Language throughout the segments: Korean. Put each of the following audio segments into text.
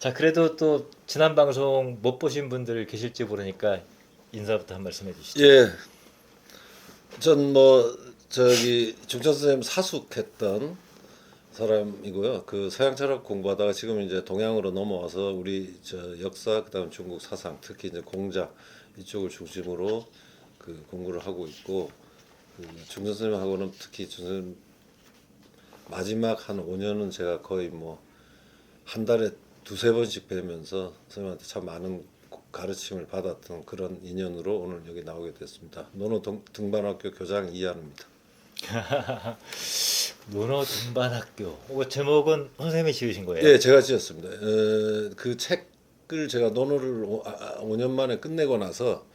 자, 그래도 또 지난 방송 못 보신 분들 계실지 모르니까 인사부터 한 말씀 해주시죠. 예, 전 뭐 저기 중천 선생님 사숙했던 사람이고요. 그 서양 철학 공부하다가 지금 이제 동양으로 넘어와서 우리 저 역사 그다음 중국 사상 특히 이제 공자 이쪽을 중심으로 그 공부를 하고 있고 그 중천 선생님하고는 특히 중 선생님 마지막 한 5년은 제가 거의 뭐 한 달에 두세 번씩 뵈면서 선생님한테 참 많은 가르침을 받았던 그런 인연으로 오늘 여기 나오게 됐습니다. 노노 등반학교 교장 이한우입니다. 논어 등반학교. 이거 제목은 선생님이 지으신 거예요? 예, 제가 지었습니다. 그 책을 제가 논어를 5년 만에 끝내고 나서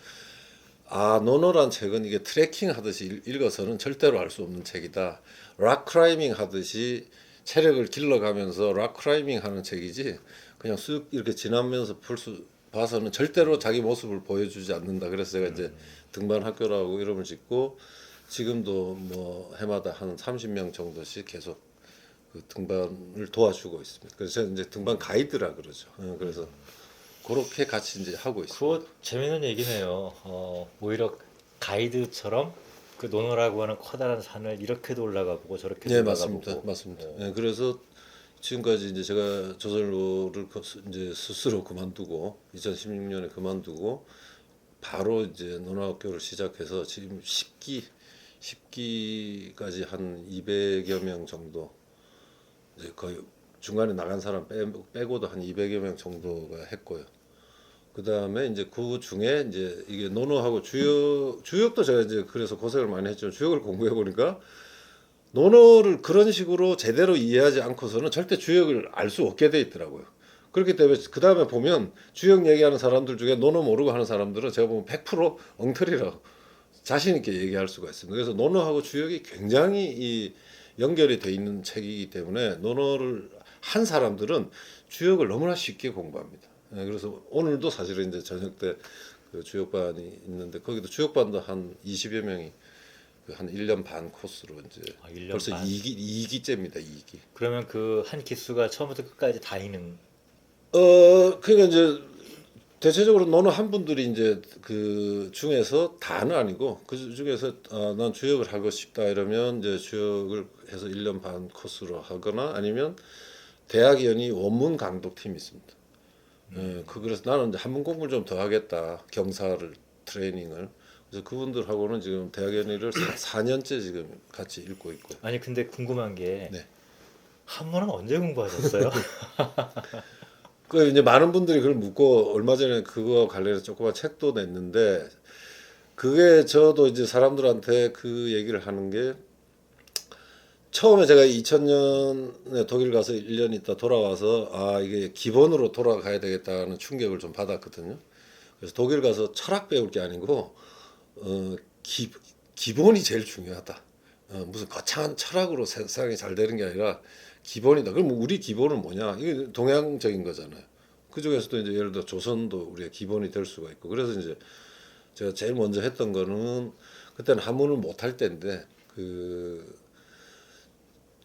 논어란 책은 이게 트레킹 하듯이 읽어서는 절대로 알 수 없는 책이다. 락 클라이밍 하듯이 체력을 길러가면서 락 클라이밍 하는 책이지 그냥 쑥 이렇게 지나면서 봐서는 절대로 자기 모습을 보여주지 않는다. 그래서 제가 이제 등반 학교라고 이름을 짓고 지금도 뭐 해마다 한 30명 정도씩 계속 그 등반을 도와주고 있습니다. 그래서 제가 이제 등반 가이드라 그러죠. 그래서 그렇게 같이 이제 하고 있습니다. 그거 재밌는 얘기네요. 오히려 가이드처럼 그 논어라고 하는 커다란 산을 이렇게도 올라가 보고 저렇게도 네, 올라가 맞습니다. 보고. 맞습니다. 예, 그래서 지금까지 이제 제가 저절로를 이제 스스로 그만두고 2016년에 그만두고 바로 이제 논어학교를 시작해서 지금 10기까지 한 200여 명 정도 이제 거의 중간에 나간 사람 빼고도 한 200여 명 정도가 했고요. 그 다음에 이제 그 중에 이제 이게 논어하고 주역도 제가 이제 그래서 고생을 많이 했죠. 주역을 공부해 보니까 논어를 그런 식으로 제대로 이해하지 않고서는 절대 주역을 알 수 없게 돼 있더라고요. 그렇기 때문에 그 다음에 보면 주역 얘기하는 사람들 중에 논어 모르고 하는 사람들은 제가 보면 100% 엉터리라고 자신 있게 얘기할 수가 있습니다. 그래서 논어하고 주역이 굉장히 이 연결이 돼 있는 책이기 때문에 논어를 한 사람들은 주역을 너무나 쉽게 공부합니다. 그래서 오늘도 사실은 이제 저녁 때 그 주역반이 있는데 거기도 주역반도 한 20여 명이 한 1년 반 코스로 이제 1년 벌써 반. 2기째입니다. 2기. 그러면 그 한 기수가 처음부터 끝까지 다 있는. 그러니까 이제 대체적으로 논어 한 분들이 이제 그 중에서 다는 아니고 그 중에서 난 주역을 하고 싶다 이러면 이제 주역을 해서 1년 반 코스로 하거나 아니면 대학연이 원문 강독 팀이 있습니다. 그래서 나는 이제 한문 공부를 좀 더 하겠다. 경사를 트레이닝을. 그래서 그분들하고는 지금 대학연의를 4년째 지금 같이 읽고 있고. 아니 근데 궁금한 게 네. 한문은 언제 공부하셨어요? 그 이제 많은 분들이 그걸 묻고 얼마 전에 그거 관련해서 조그만 책도 냈는데 그게 저도 이제 사람들한테 그 얘기를 하는 게 처음에 제가 2000년에 독일 가서 1년 있다 돌아와서 이게 기본으로 돌아가야 되겠다는 충격을 좀 받았거든요. 그래서 독일 가서 철학 배울 게 아니고 어, 기본이 제일 중요하다. 무슨 거창한 철학으로 세상이 잘 되는 게 아니라 기본이다. 그럼 우리 기본은 뭐냐? 이게 동양적인 거잖아요. 그 중에서도 이제 예를 들어 조선도 우리의 기본이 될 수가 있고 그래서 이제 제가 제일 먼저 했던 거는 그때는 한문을 못할 때인데 그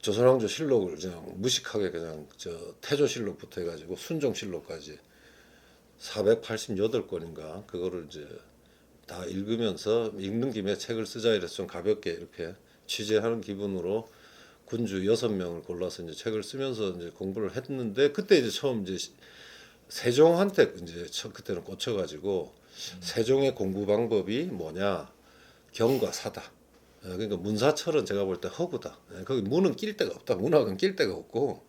조선왕조 실록을 그냥 무식하게 그냥 저 태조실록부터 해가지고 순종실록까지 488권인가 그거를 이제 다 읽으면서 읽는 김에 책을 쓰자 이래서 좀 가볍게 이렇게 취재하는 기분으로 군주 6명을 골라서 이제 책을 쓰면서 이제 공부를 했는데 그때 이제 처음 이제 세종한테 이제 그때는 꽂혀가지고 세종의 공부 방법이 뭐냐 경과 사다. 그러니까 문사철은 제가 볼 때 허구다. 거기 문은 낄 데가 없다. 문학은 낄 데가 없고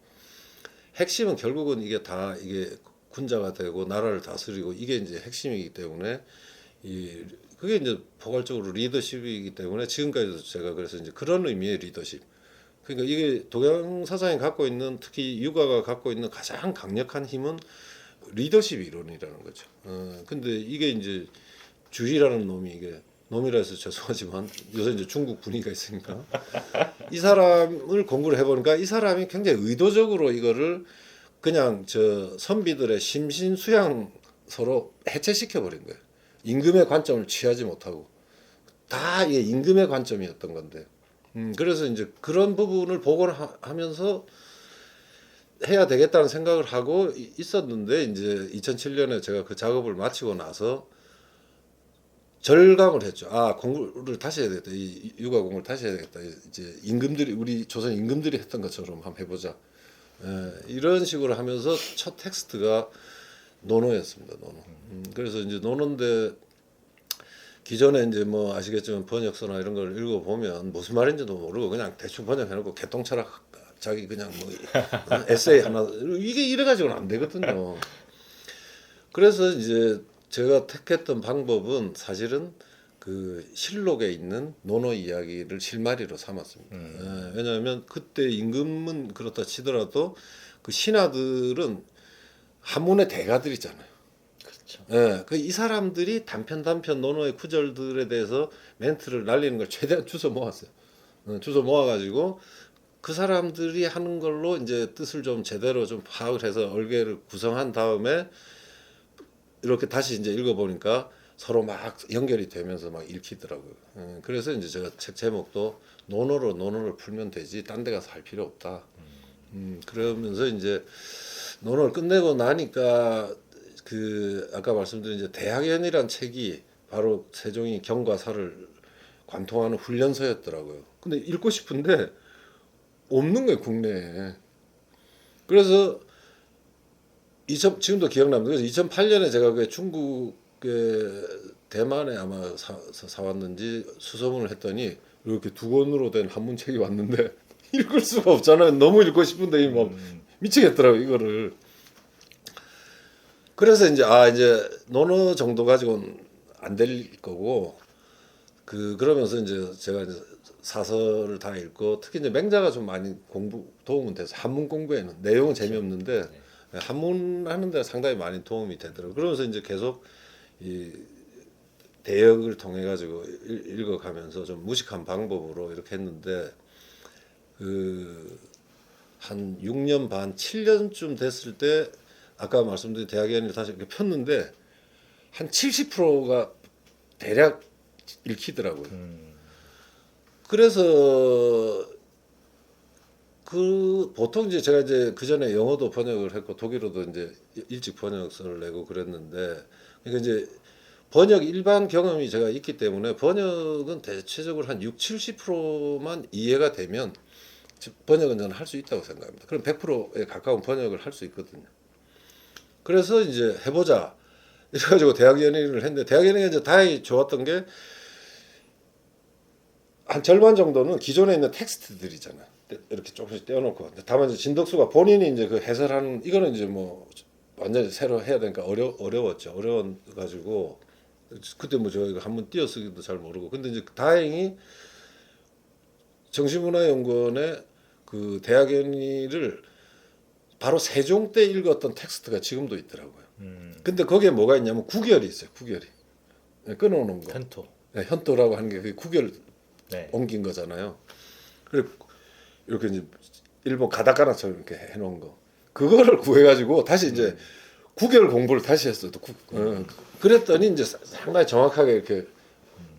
핵심은 결국은 이게 다 이게 군자가 되고 나라를 다스리고 이게 이제 핵심이기 때문에 그게 이제 포괄적으로 리더십이기 때문에 지금까지도 제가 그래서 이제 그런 의미의 리더십. 그러니까 이게 동양 사상이 갖고 있는 특히 육아가 갖고 있는 가장 강력한 힘은 리더십 이론이라는 거죠. 근데 이게 이제 주희라는 놈이 이게 놈이라 해서 죄송하지만 요새 이제 중국 분위기가 있으니까 이 사람을 공부를 해보니까 이 사람이 굉장히 의도적으로 이거를 그냥 저 선비들의 심신수양 서로 해체시켜 버린 거예요. 임금의 관점을 취하지 못하고 다 이게 임금의 관점이었던 건데 그래서 이제 그런 부분을 복원하면서 해야 되겠다는 생각을 하고 있었는데 이제 2007년에 제가 그 작업을 마치고 나서 절감을 했죠. 아, 공부를 다시 해야 되겠다. 이 육아 공부를 다시 해야 되겠다. 이제 임금들이 우리 조선 임금들이 했던 것처럼 한번 해보자. 이런 식으로 하면서 첫 텍스트가 논어였습니다. 논어. 그래서 이제 논어인데 기존에 이제 뭐 아시겠지만 번역서나 이런 걸 읽어보면 무슨 말인지도 모르고 그냥 대충 번역해놓고 개똥철학 자기 그냥 뭐 에세이 하나 이게 이래가지고는 안 되거든요. 그래서 이제 제가 택했던 방법은 사실은 그 실록에 있는 논어 이야기를 실마리로 삼았습니다. 왜냐하면 그때 임금은 그렇다 치더라도 그 신하들은 한문의 대가들이잖아요. 그렇죠. 예, 그 이 사람들이 단편 논어의 구절들에 대해서 멘트를 날리는 걸 최대한 주워 모았어요. 주워 모아가지고 그 사람들이 하는 걸로 이제 뜻을 좀 제대로 좀 파악을 해서 얼개를 구성한 다음에 이렇게 다시 이제 읽어보니까 서로 막 연결이 되면서 막 읽히더라고요. 그래서 이제 제가 책 제목도 논어로 논어를 풀면 되지 딴 데 가서 할 필요 없다. 그러면서 이제 논어를 끝내고 나니까 그 아까 말씀드린 이제 대학연이란 책이 바로 세종이 경과 사를 관통하는 훈련소였더라고요. 근데 읽고 싶은데 없는 거예요 국내에. 그래서 지금도 기억납니다. 그래서 2008년에 제가 그 중국의 대만에 아마 사왔는지 수소문을 했더니 이렇게 두 권으로 된 한문책이 왔는데 읽을 수가 없잖아요. 너무 읽고 싶은데 뭐 미치겠더라고요 이거를. 그래서 이제 논어 정도 가지고는 안 될 거고 그러면서 이제 제가 이제 사설을 다 읽고 특히 이제 맹자가 좀 많이 도움은 돼서 한문 공부에는 내용은 재미없는데 한문 하는 데 상당히 많이 도움이 되더라고요. 그러면서 이제 계속 이 대역을 통해 가지고 읽어가면서 좀 무식한 방법으로 이렇게 했는데 한 6년 반, 7년쯤 됐을 때 아까 말씀드린 대학연을 다시 이렇게 폈는데 한 70%가 대략 읽히더라고요. 그래서 보통 이제 제가 이제 그 전에 영어도 번역을 했고 독일어도 이제 일찍 번역서를 내고 그랬는데 그러니까 이제 번역 일반 경험이 제가 있기 때문에 번역은 대체적으로 한 70~70%만 이해가 되면 번역은 저는 할 수 있다고 생각합니다. 그럼 100%에 가까운 번역을 할 수 있거든요. 그래서 이제 해보자 이래가지고 대학연의를 했는데 대학연의가 이제 다행히 좋았던 게 한 절반 정도는 기존에 있는 텍스트들이잖아요. 이렇게 조금씩 떼어놓고 다만 이제 진덕수가 본인이 이제 그 해설하는 이거는 이제 뭐 완전히 새로 해야 되니까 어려웠죠. 어려워가지고 그때 뭐 저희가 한번 띄어쓰기도 잘 모르고 근데 이제 다행히 정신문화연구원의 그 대학연의를 바로 세종 때 읽었던 텍스트가 지금도 있더라고요. 근데 거기에 뭐가 있냐면 구결이 있어요. 구결이 끊어놓은 거. 현토. 네, 현토라고 하는 게 그 구결 네. 옮긴 거잖아요. 그리고 이렇게 이제 일본 가다카나처럼 이렇게 해놓은 거. 그거를 구해가지고 다시 이제 구결 공부를 다시 했어요. 그랬더니 이제 상당히 정확하게 이렇게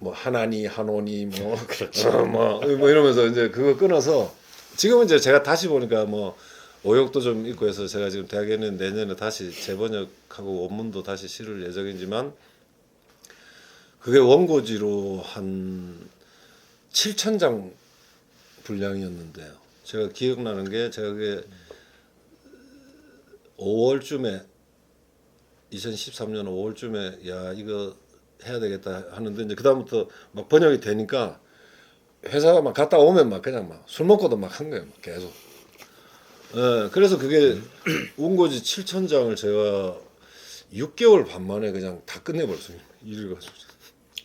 뭐 하나니, 한오니, 뭐 그렇죠. 뭐 이러면서 이제 그거 끊어서 지금은 이제 제가 다시 보니까 뭐 오역도 좀 있고 해서 제가 지금 대학에는 내년에 다시 재번역하고 원문도 다시 실을 예정이지만 그게 원고지로 한 7,000장 분량이었는데요. 제가 기억나는 게 제가 그게 5월쯤에 2013년 5월쯤에 야 이거 해야 되겠다 하는데 이제 그다음부터 막 번역이 되니까 회사 막 갔다 오면 막 그냥 막 술 먹고도 막 한 거예요. 막 계속. 예, 그래서 그게 원고지 7,000장을 제가 6개월 반 만에 그냥 다 끝내버렸어요. 읽어가지고.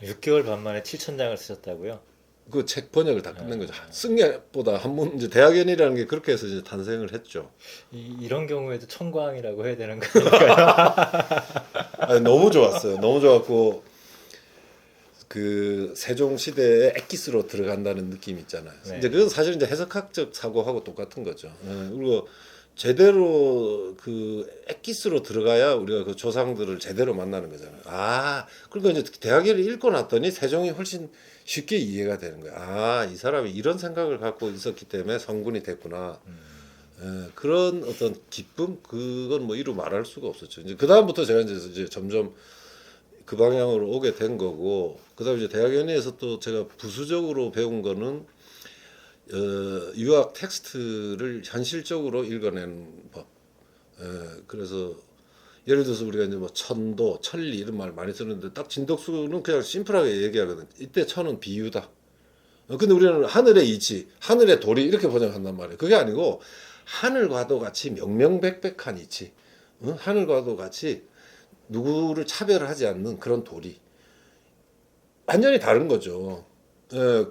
6개월 반 만에 7,000장을 쓰셨다고요? 그 책 번역을 다 끝낸 거죠. 쓴 게보다 한문 이제 대학연이라는 게 그렇게 해서 이제 탄생을 했죠. 이런 경우에도 청광이라고 해야 되는 거니까요. 아니, 너무 좋았어요. 너무 좋았고 그 세종 시대의 엑기스로 들어간다는 느낌 있잖아요. 네. 이제 그건 사실 이제 해석학적 사고하고 똑같은 거죠. 그리고 제대로 그 엑기스로 들어가야 우리가 그 조상들을 제대로 만나는 거잖아요. 그러니까 이제 대학을 읽고 났더니 세종이 훨씬 쉽게 이해가 되는 거야. 이 사람이 이런 생각을 갖고 있었기 때문에 성군이 됐구나. 그런 어떤 기쁨 그건 뭐 이루 말할 수가 없었죠. 이제 그 다음부터 제가 이제 점점 그 방향으로 오게 된 거고, 그다음에 이제 대학연의에서 또 제가 부수적으로 배운 거는 유학 텍스트를 현실적으로 읽어내는 법. 그래서 예를 들어서 우리가 이제 뭐 천도, 천리 이런 말 많이 쓰는데 딱 진덕수는 그냥 심플하게 얘기하거든. 이때 천은 비유다. 근데 우리는 하늘의 이치, 하늘의 도리 이렇게 번역한단 말이에요. 그게 아니고 하늘과도 같이 명명백백한 이치, 하늘과도 같이 누구를 차별하지 않는 그런 도리. 완전히 다른 거죠.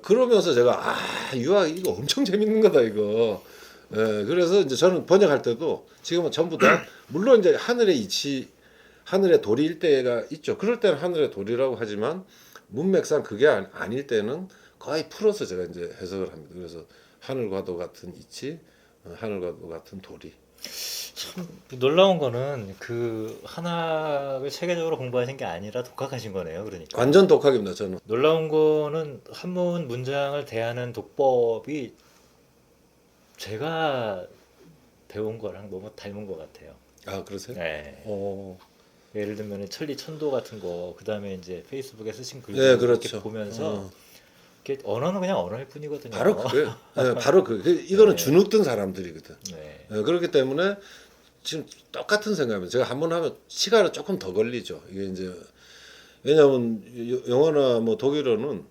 그러면서 제가 유학 이거 엄청 재밌는 거다 이거. 그래서 이제 저는 번역할 때도 지금은 전부 다 물론 이제 하늘의 이치, 하늘의 도리일 때가 있죠. 그럴 때는 하늘의 도리라고 하지만 문맥상 그게 아닐 때는 거의 풀어서 제가 이제 해석을 합니다. 그래서 하늘과도 같은 이치, 하늘과도 같은 도리. 참 놀라운 거는 그 한학을 체계적으로 공부하신 게 아니라 독학하신 거네요. 그러니까 완전 독학입니다. 저는. 놀라운 거는 한문 문장을 대하는 독법이 제가 배운 거랑 너무 닮은 것 같아요. 아 그러세요? 네. 어, 예를 들면 천리 천도 같은 거, 그다음에 이제 페이스북에 쓰신 글들 네, 이렇게 그렇죠. 보면서 이게 언어는 그냥 언어일 뿐이거든요. 바로 그거예요. 바로 이거는 네. 주눅든 사람들이거든. 네. 그렇기 때문에 지금 똑같은 생각입니다. 제가 한 번 하면 시간은 조금 더 걸리죠. 이게 이제 왜냐하면 영어나 뭐 독일어는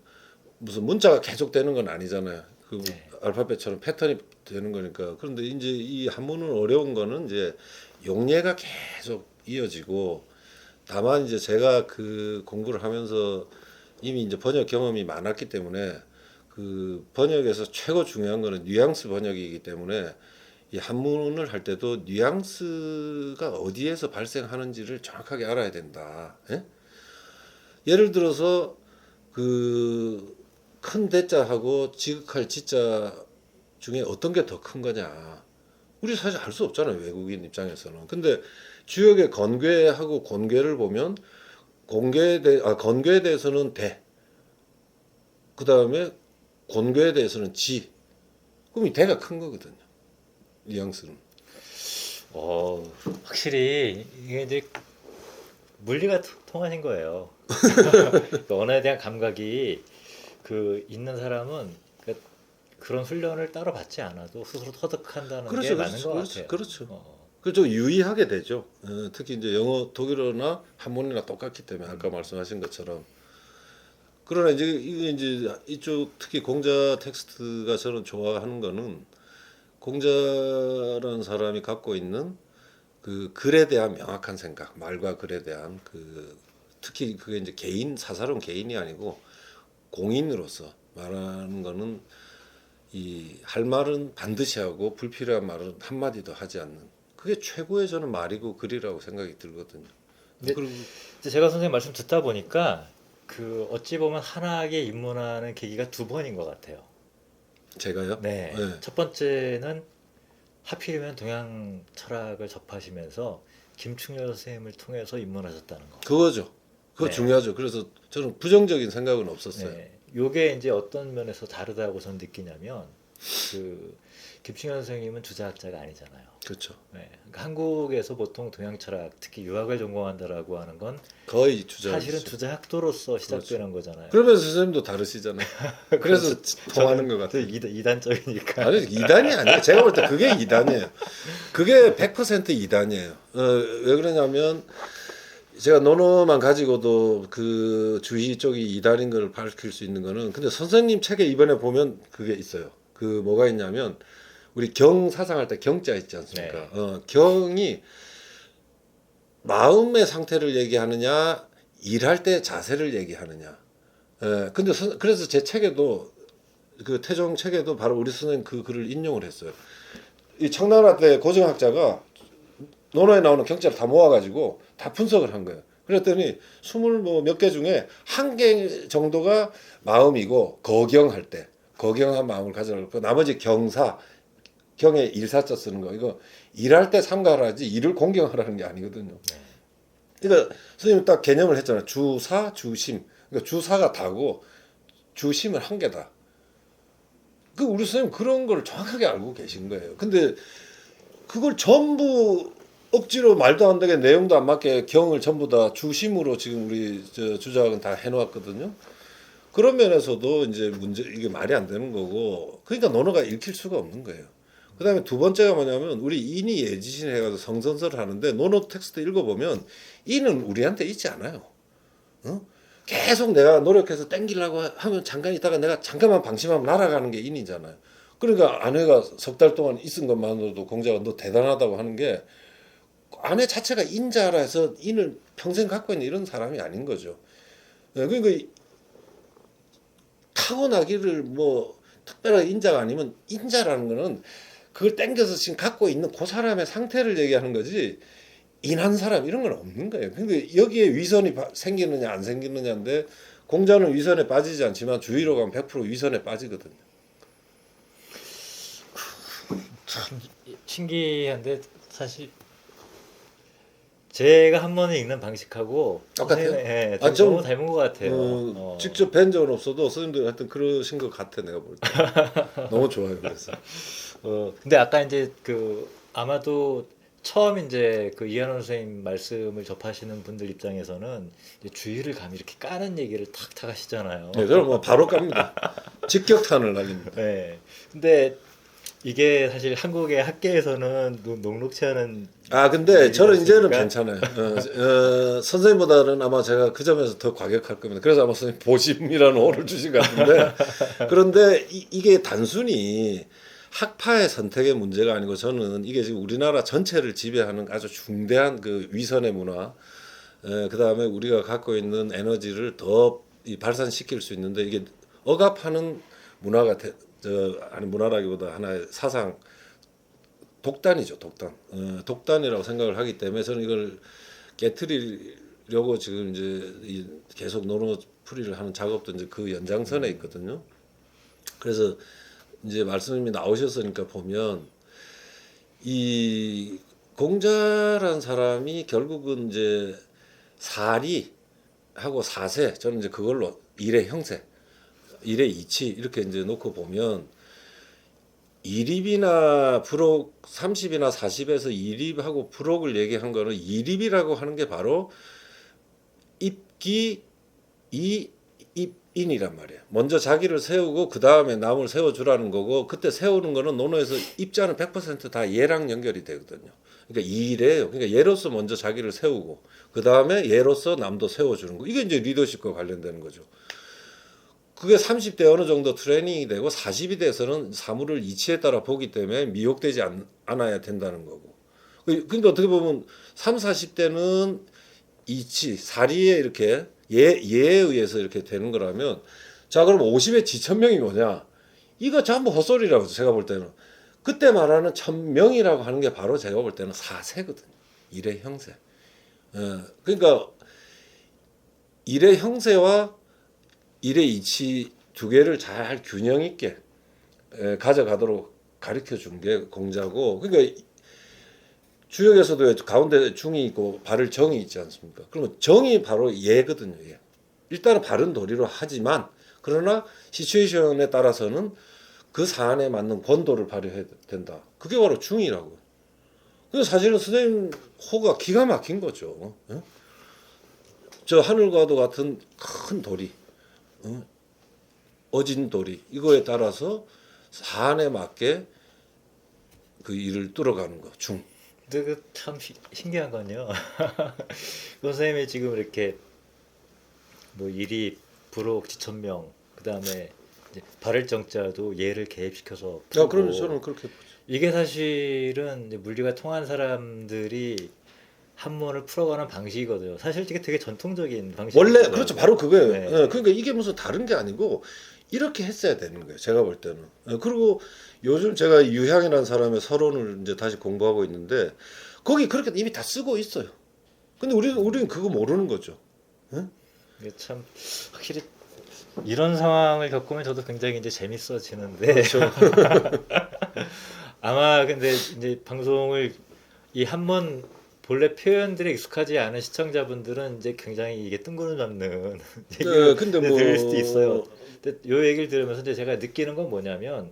무슨 문자가 계속 되는 건 아니잖아요. 그 네. 알파벳처럼 패턴이 되는 거니까. 그런데 이제 이 한문은 어려운 거는 이제 용례가 계속 이어지고, 다만 이제 제가 그 공부를 하면서 이미 이제 번역 경험이 많았기 때문에 그 번역에서 최고 중요한 거는 뉘앙스 번역이기 때문에 이 한문을 할 때도 뉘앙스가 어디에서 발생하는지를 정확하게 알아야 된다. 예를 들어서 그 큰 대자하고 지극할 지자 중에 어떤 게 더 큰 거냐. 우리 사실 알 수 없잖아요. 외국인 입장에서는. 근데 주역의 건괴하고 곤괴를 보면 건괴에 대해서는 대. 그 다음에 곤괴에 대해서는 지. 그럼 이 대가 큰 거거든요. 뉘앙스는. 확실히 이게 이제 물리가 통하신 거예요. 그 언어에 대한 감각이 그 있는 사람은 그런 훈련을 따로 받지 않아도 스스로 터득한다는 게 맞는 것 같아요. 그렇죠. 그좀 유의하게 되죠. 특히 이제 영어, 독일어나 한문이나 똑같기 때문에 아까 말씀하신 것처럼. 그러나 이게 이제 이쪽 특히 공자 텍스트가 저는 좋아하는 거는 공자라는 사람이 갖고 있는 그 글에 대한 명확한 생각, 말과 글에 대한 그 특히 그게 이제 사사로운 개인이 아니고 공인으로서 말하는 거는 이 할 말은 반드시 하고 불필요한 말은 한마디도 하지 않는, 그게 최고의 저는 말이고 글이라고 생각이 들거든요. 근데 그리고 이제 제가 선생님 말씀 듣다 보니까 그 어찌 보면 한학에 입문하는 계기가 두 번인 것 같아요. 제가요? 네. 네. 첫 번째는 하필이면 동양 철학을 접하시면서 김충렬 선생님을 통해서 입문하셨다는 거. 그거죠. 그거 네. 중요하죠. 그래서 저는 부정적인 생각은 없었어요. 네. 요게 이제 어떤 면에서 다르다고 저는 느끼냐면 그 김충렬 선생님은 주자학자가 아니잖아요. 그렇죠. 네. 그러니까 한국에서 보통 동양 철학, 특히 유학을 전공한다라고 하는 건 거의 주자. 사실은 주자학도로서 시작되는 거잖아요. 그러면서 선생님도 다르시잖아요. 그래서 통하는 것 같아요. 이단적이니까. 아니 이단이 아니에요. 제가 볼 때 그게 이단이에요. 그게 100% 이단이에요. 왜 그러냐면 제가 논어만 가지고도 그 주의 쪽이 이단인 걸 밝힐 수 있는 거는, 근데 선생님 책에 이번에 보면 그게 있어요. 그 뭐가 있냐면 우리 경 사상할 때 경자 있지 않습니까? 네. 경이 마음의 상태를 얘기하느냐, 일할 때 자세를 얘기하느냐. 근데 그래서 제 책에도 그 태종 책에도 바로 우리 선생님 그 글을 인용을 했어요. 이 청나라 때 고정학자가 논어에 나오는 경자를 다 모아가지고 다 분석을 한 거예요. 그랬더니 20몇 개 중에 한 개 정도가 마음이고 거경할 때 거경한 마음을 가져놓고, 나머지 경사, 경에 일사자 쓰는 거, 이거 일할 때 삼가하라지 일을 공경하라는 게 아니거든요. 그러니까 선생님 딱 개념을 했잖아요. 주사, 주심. 그러니까 주사가 다고 주심은 한 개다. 그 우리 선생님 그런 걸 정확하게 알고 계신 거예요. 근데 그걸 전부 억지로 말도 안 되게 내용도 안 맞게 경을 전부 다 주심으로 지금 우리 주작은 다 해놓았거든요. 그런 면에서도 이제 문제 이게 말이 안 되는 거고 그러니까 논어가 읽힐 수가 없는 거예요. 그다음에 두 번째가 뭐냐면 우리 인이 예지신 해가지고 성선설을 하는데 논어 텍스트 읽어보면 인은 우리한테 있지 않아요. 어? 계속 내가 노력해서 땡기려고 하면 잠깐 있다가 내가 잠깐만 방심하면 날아가는 게 인이잖아요. 그러니까 아내가 석 달 동안 있은 것만으로도 공자가 너 대단하다고 하는 게 아내 자체가 인자라 해서 인을 평생 갖고 있는 이런 사람이 아닌 거죠. 그러니까 타고나기를 뭐 특별하게 인자가 아니면 인자라는 거는 그걸 땡겨서 지금 갖고 있는 그 사람의 상태를 얘기하는 거지 인한 사람 이런 건 없는 거예요. 근데 여기에 위선이 생기느냐 안 생기느냐인데 공자는 위선에 빠지지 않지만 주의로 가면 100% 위선에 빠지거든요. 참 신기한데 사실 제가 한 번에 읽는 방식하고 똑같아요? 선생님, 예, 아, 좀, 너무 닮은 것 같아요. 직접 뵌 적은 없어도 스님들 하여튼 그러신 것 같아 내가 볼 때. 너무 좋아요. 그래서 근데 아까 이제 그 아마도 처음 이제 그 이한원 선생님 말씀을 접하시는 분들 입장에서는 이제 주의를 감히 이렇게 까는 얘기를 탁탁 하시잖아요. 네, 저는 뭐 바로 깝니다. 직격탄을 날립니다. 네. 근데 이게 사실 한국의 학계에서는 녹록치 않은 아 근데 저는 이제는 얘기지 괜찮아요. 선생님보다는 아마 제가 그 점에서 더 과격할 겁니다. 그래서 아마 선생님 보심이라는 오를 주신 것 같은데 그런데 이게 단순히 학파의 선택의 문제가 아니고 저는 이게 지금 우리나라 전체를 지배하는 아주 중대한 그 위선의 문화, 그 다음에 우리가 갖고 있는 에너지를 더 발산시킬 수 있는데 이게 억압하는 문화가 아니 문화라기보다 하나의 사상 독단이죠, 독단. 독단이라고 생각을 하기 때문에 저는 이걸 깨트리려고 지금 이제 계속 논어풀이를 하는 작업도 이제 그 연장선에 있거든요. 그래서 이제 말씀이 나오셨으니까 보면 이 공자란 사람이 결국은 이제 사리하고 사세 저는 이제 그걸로 일의 형세, 일의 이치 이렇게 이제 놓고 보면 이립이나 부록 30이나 40에서 이립하고 부록을 얘기한 거는 이립이라고 하는 게 바로 입기 입인이란 말이에요. 먼저 자기를 세우고 그 다음에 남을 세워주라는 거고 그때 세우는 거는 논어에서 입자는 100%다 예랑 연결이 되거든요. 그러니까 이래요. 그러니까 예로서 먼저 자기를 세우고 그 다음에 예로서 남도 세워주는 거. 이게 이제 리더십과 관련되는 거죠. 그게 30대 어느 정도 트레이닝이 되고 40이 돼서는 사물을 이치에 따라 보기 때문에 미혹되지 않아야 된다는 거고. 그러니까 어떻게 보면 3, 40대는 이치, 사리에 이렇게 예에 의해서 이렇게 되는 거라면 자 그럼 50의 지천명이 뭐냐? 이거 전부 헛소리라고 제가 볼 때는. 그때 말하는 천명이라고 하는 게 바로 제가 볼 때는 사세거든요. 일의 형세. 그러니까 일의 형세와 일의 이치 두 개를 잘 균형 있게 가져가도록 가르쳐 준 게 공자고 그러니까 주역에서도 가운데 중이 있고 발을 정이 있지 않습니까? 그러면 정이 바로 예거든요. 예. 일단은 바른 도리로 하지만 그러나 시츄에이션에 따라서는 그 사안에 맞는 권도를 발휘해야 된다. 그게 바로 중이라고. 그래서 사실은 선생님 호가 기가 막힌 거죠. 저 하늘과도 같은 큰 도리. 어진 도리 이거에 따라서 사안에 맞게 그 일을 뚫어가는 거 중. 근데 그 참 신기한 건요. 선생님이 지금 이렇게 뭐 일이 부록 지천명 그다음에 이제 발을 정자도 예를 개입시켜서 풀고 그럼 저는 그렇게 보죠. 이게 사실은 이제 물리가 통한 사람들이 한문을 풀어가는 방식이거든요. 사실 이게 되게 전통적인 방식이에요. 원래 그렇죠. 바로 그거예요. 네. 그러니까 이게 무슨 다른 게 아니고 이렇게 했어야 되는 거예요. 제가 볼 때는. 그리고 요즘 제가 유향이라는 사람의 서론을 이제 다시 공부하고 있는데 거기 그렇게 이미 다 쓰고 있어요. 근데 우리는 그거 모르는 거죠. 이게 참 확실히 이런 상황을 겪으면 저도 굉장히 이제 재밌어지는데 그렇죠. 아마 근데 이제 방송을 이 한번 본래 표현들에 익숙하지 않은 시청자분들은 이제 굉장히 이게 뜬구름 잡는 얘기를 근데 들을 수도 있어요. 근데 요 얘기를 들으면서 이제 제가 느끼는 건 뭐냐면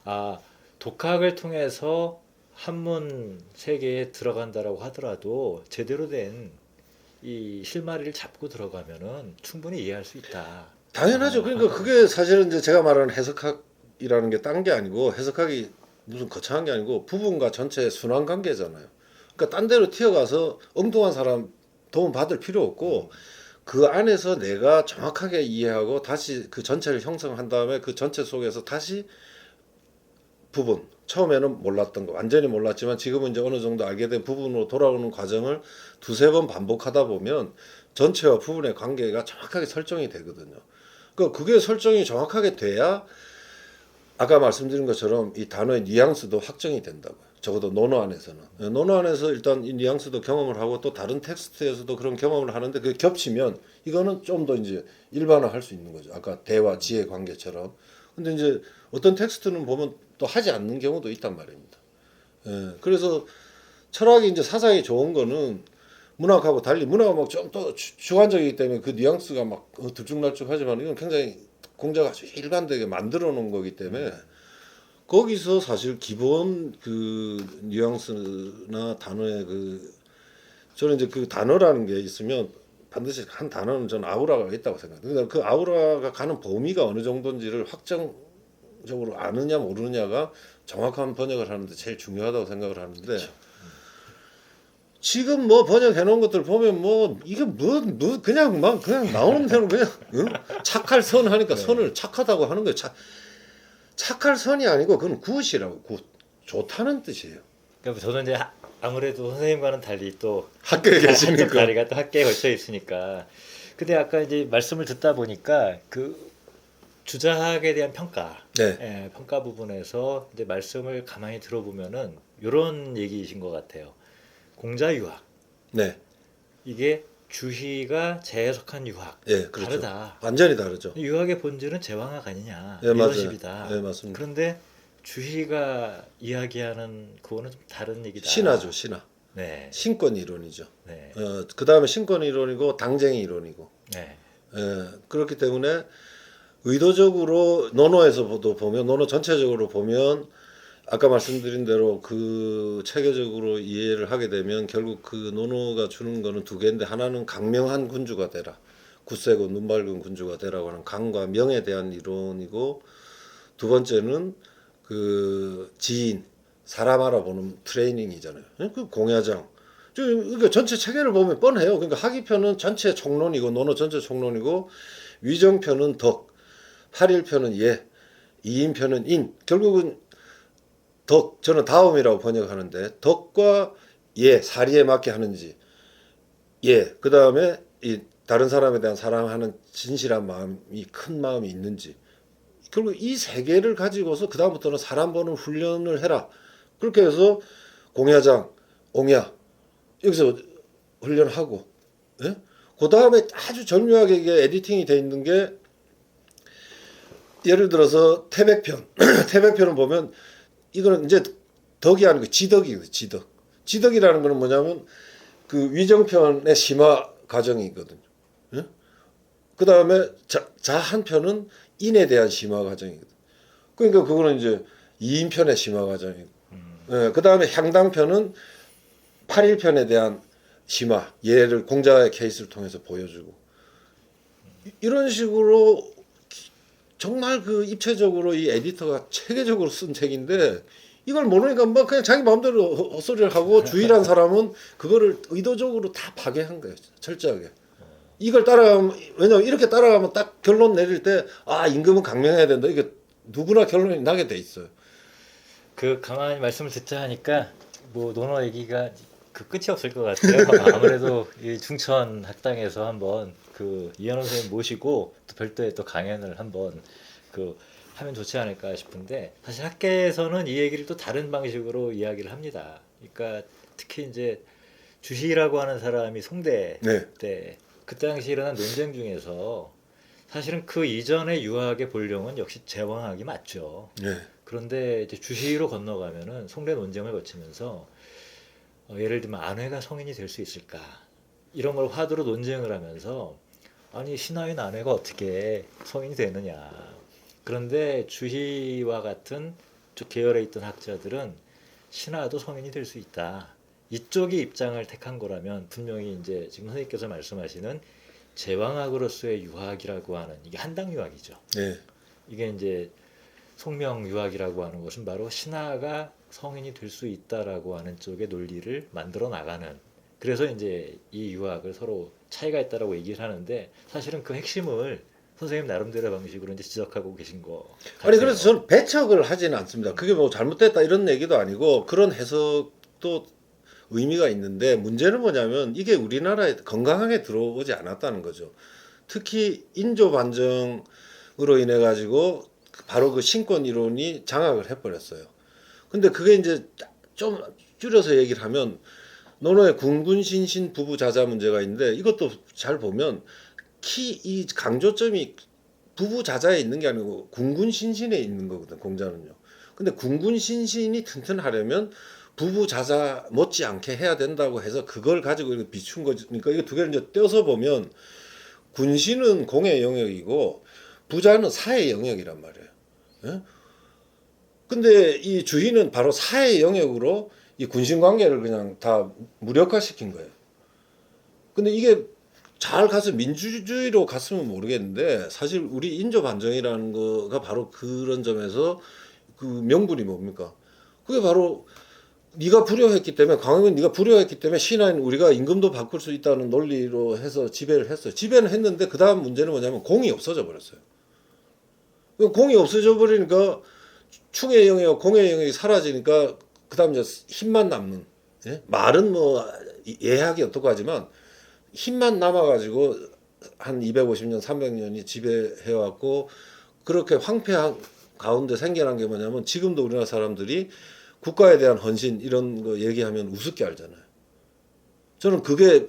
아 독학을 통해서 한문 세계에 들어간다라고 하더라도 제대로 된 이 실마리를 잡고 들어가면은 충분히 이해할 수 있다. 당연하죠. 그러니까 그게 사실은 이제 제가 말하는 해석학이라는 게 딴 게 아니고 해석학이 무슨 거창한 게 아니고 부분과 전체의 순환 관계잖아요. 그러니까 딴 데로 튀어가서 엉뚱한 사람 도움 받을 필요 없고 그 안에서 내가 정확하게 이해하고 다시 그 전체를 형성한 다음에 그 전체 속에서 다시 부분 처음에는 몰랐던 거 완전히 몰랐지만 지금은 이제 어느 정도 알게 된 부분으로 돌아오는 과정을 두세 번 반복하다 보면 전체와 부분의 관계가 정확하게 설정이 되거든요. 그러니까 그게 설정이 정확하게 돼야 아까 말씀드린 것처럼 이 단어의 뉘앙스도 확정이 된다고요. 적어도 논어 안에서는. 논어 안에서 일단 이 뉘앙스도 경험을 하고 또 다른 텍스트에서도 그런 경험을 하는데 그게 겹치면 이거는 좀 더 이제 일반화할 수 있는 거죠. 아까 대화 지혜 관계처럼. 근데 이제 어떤 텍스트는 보면 또 하지 않는 경우도 있단 말입니다. 그래서 철학이 이제 사상이 좋은 거는 문학하고 달리 문학은 막 좀 더 주관적이기 때문에 그 뉘앙스가 막 들쭉날쭉하지만 이건 굉장히 공자가 아주 일관되게 만들어 놓은 거기 때문에 거기서 사실 기본 그 뉘앙스나 단어의 그 저는 이제 그 단어라는 게 있으면 반드시 한 단어는 저는 아우라가 있다고 생각해요. 그러니까 그 아우라가 가는 범위가 어느 정도인지를 확정적으로 아느냐 모르느냐가 정확한 번역을 하는데 제일 중요하다고 생각을 하는데 그렇죠. 지금 뭐 번역해 놓은 것들 보면 뭐 이게 뭐 그냥 막 그냥 나오는 대로 그냥 응? 착할 선 하니까 네. 선을 착하다고 하는 거예요. 착할 선이 아니고 그건 굿이라고 굿 좋다는 뜻이에요. 그러니까 저는 이제 아무래도 선생님과는 달리 또 학교에 한쪽 계시니까. 다리가 또 학계에 걸쳐 있으니까. 근데 아까 이제 말씀을 듣다 보니까 그 주자학에 대한 평가, 네, 예, 평가 부분에서 이제 말씀을 가만히 들어보면은 이런 얘기이신 것 같아요. 공자 유학 네, 이게 주희가 재해석한 유학 예, 그렇죠. 다르다. 완전히 다르죠. 유학의 본질은 제왕학 아니냐, 예, 맞아요. 리더십이다. 예, 맞습니다. 그런데 주희가 이야기하는 그거는 좀 다른 얘기다. 신화죠, 신화. 네, 신권 이론이죠. 네, 그 다음에 신권 이론이고 당쟁이 이론이고. 네, 그렇기 때문에 의도적으로 논어에서도 보면 논어 전체적으로 보면 아까 말씀드린 대로 그 체계적으로 이해를 하게 되면 결국 그 논어가 주는 거는 두 개인데 하나는 강명한 군주가 되라. 굳세고 눈 밝은 군주가 되라고 하는 강과 명에 대한 이론이고 두 번째는 그 지인 사람 알아보는 트레이닝이잖아요. 그 공야장. 그러니까 전체 체계를 보면 뻔해요. 그러니까 하기편은 전체 총론이고 논어 전체 총론이고 위정편은 덕, 팔일편은 예, 이인편은 인. 결국은 덕 저는 다음이라고 번역하는데 덕과 예 사리에 맞게 하는지 예 그 다음에 이 다른 사람에 대한 사랑하는 진실한 마음이 큰 마음이 있는지 결국 이 세 개를 가지고서 그 다음부터는 사람 보는 훈련을 해라 그렇게 해서 공야장 옹야 여기서 훈련하고 예? 그 다음에 아주 절묘하게 이게 에디팅이 돼 있는 게 예를 들어서 태백편 태백편을 보면 이거는 이제 덕이 아니고 지덕이에요. 지덕. 지덕이라는 거는 뭐냐면 그 위정편의 심화 과정이거든요. 예? 그 다음에 자 한편은 인에 대한 심화 과정이거든. 그러니까 그거는 이제 이인편의 심화 과정이고. 예, 그 다음에 향당편은 8일편에 대한 심화. 예를 공자의 케이스를 통해서 보여주고. 이런 식으로 정말 그 입체적으로 이 에디터가 체계적으로 쓴 책인데 이걸 모르니까 뭐 그냥 자기 마음대로 헛소리를 하고 주의란 사람은 그거를 의도적으로 다 파괴한 거예요. 철저하게. 이걸 따라가면 왜냐면 이렇게 따라가면 딱 결론 내릴 때 아 임금은 강명해야 된다. 이게 누구나 결론이 나게 돼 있어요. 그 가만히 말씀을 듣자 하니까 뭐 논어 얘기가 그 끝이 없을 것 같아요. 아무래도 이 중천 학당에서 한번 그 이현호 선생님 모시고 또 별도의 또 강연을 한번 그 하면 좋지 않을까 싶은데 사실 학계에서는 이 얘기를 또 다른 방식으로 이야기를 합니다. 그러니까 특히 이제 주희라고 하는 사람이 송대 네. 때 그때 당시 일어난 논쟁 중에서 사실은 그 이전의 유학의 본령은 역시 제왕학이 맞죠. 네. 그런데 이제 주시로 건너가면은 송대 논쟁을 거치면서 예를 들면 아내가 성인이 될 수 있을까 이런 걸 화두로 논쟁을 하면서 아니 신하인 아내가 어떻게 성인이 되느냐. 그런데 주희와 같은 쪽 계열에 있던 학자들은 신하도 성인이 될 수 있다. 이쪽이 입장을 택한 거라면 분명히 이제 지금 선생님께서 말씀하시는 제왕학으로서의 유학이라고 하는 이게 한당 유학이죠. 네. 이게 이제 송명 유학이라고 하는 것은 바로 신하가 성인이 될 수 있다라고 하는 쪽의 논리를 만들어 나가는. 그래서 이제 이 유학을 서로 차이가 있다라고 얘기를 하는데 사실은 그 핵심을 선생님 나름대로의 방식으로 이제 지적하고 계신 거 같아요. 아니 그래서 저는 배척을 하지는 않습니다. 그게 뭐 잘못됐다 이런 얘기도 아니고 그런 해석도 의미가 있는데 문제는 뭐냐면 이게 우리나라에 건강하게 들어오지 않았다는 거죠. 특히 인조 반정으로 인해 가지고 바로 그 신권 이론이 장악을 해버렸어요. 근데 그게 이제 좀 줄여서 얘기를 하면 논어의 군군신신 부부자자 문제가 있는데 이것도 잘 보면 이 강조점이 부부자자에 있는 게 아니고 군군신신에 있는 거거든 공자는요. 근데 군군신신이 튼튼하려면 부부자자 못지않게 해야 된다고 해서 그걸 가지고 이렇게 비춘 거니까 이거 두 개를 이제 떼어서 보면 군신은 공의 영역이고 부자는 사의 영역이란 말이에요. 예? 근데 이 주인은 바로 사의 영역으로 이 군신 관계를 그냥 다 무력화시킨 거예요. 근데 이게 잘 가서 민주주의로 갔으면 모르겠는데 사실 우리 인조 반정이라는 거가 바로 그런 점에서 그 명분이 뭡니까? 그게 바로 네가 불효했기 때문에 광해군 네가 불효했기 때문에 신하인 우리가 임금도 바꿀 수 있다는 논리로 해서 지배를 했어요. 지배는 했는데 그 다음 문제는 뭐냐면 공이 없어져 버렸어요. 공이 없어져 버리니까 충의 영역, 공의 영역이 사라지니까 그 다음 이제 힘만 남는. 예? 말은 뭐 예학이 어떻고 하지만 힘만 남아가지고 한 250년, 300년이 지배해왔고 그렇게 황폐한 가운데 생겨난 게 뭐냐면 지금도 우리나라 사람들이 국가에 대한 헌신 이런 거 얘기하면 우습게 알잖아요. 저는 그게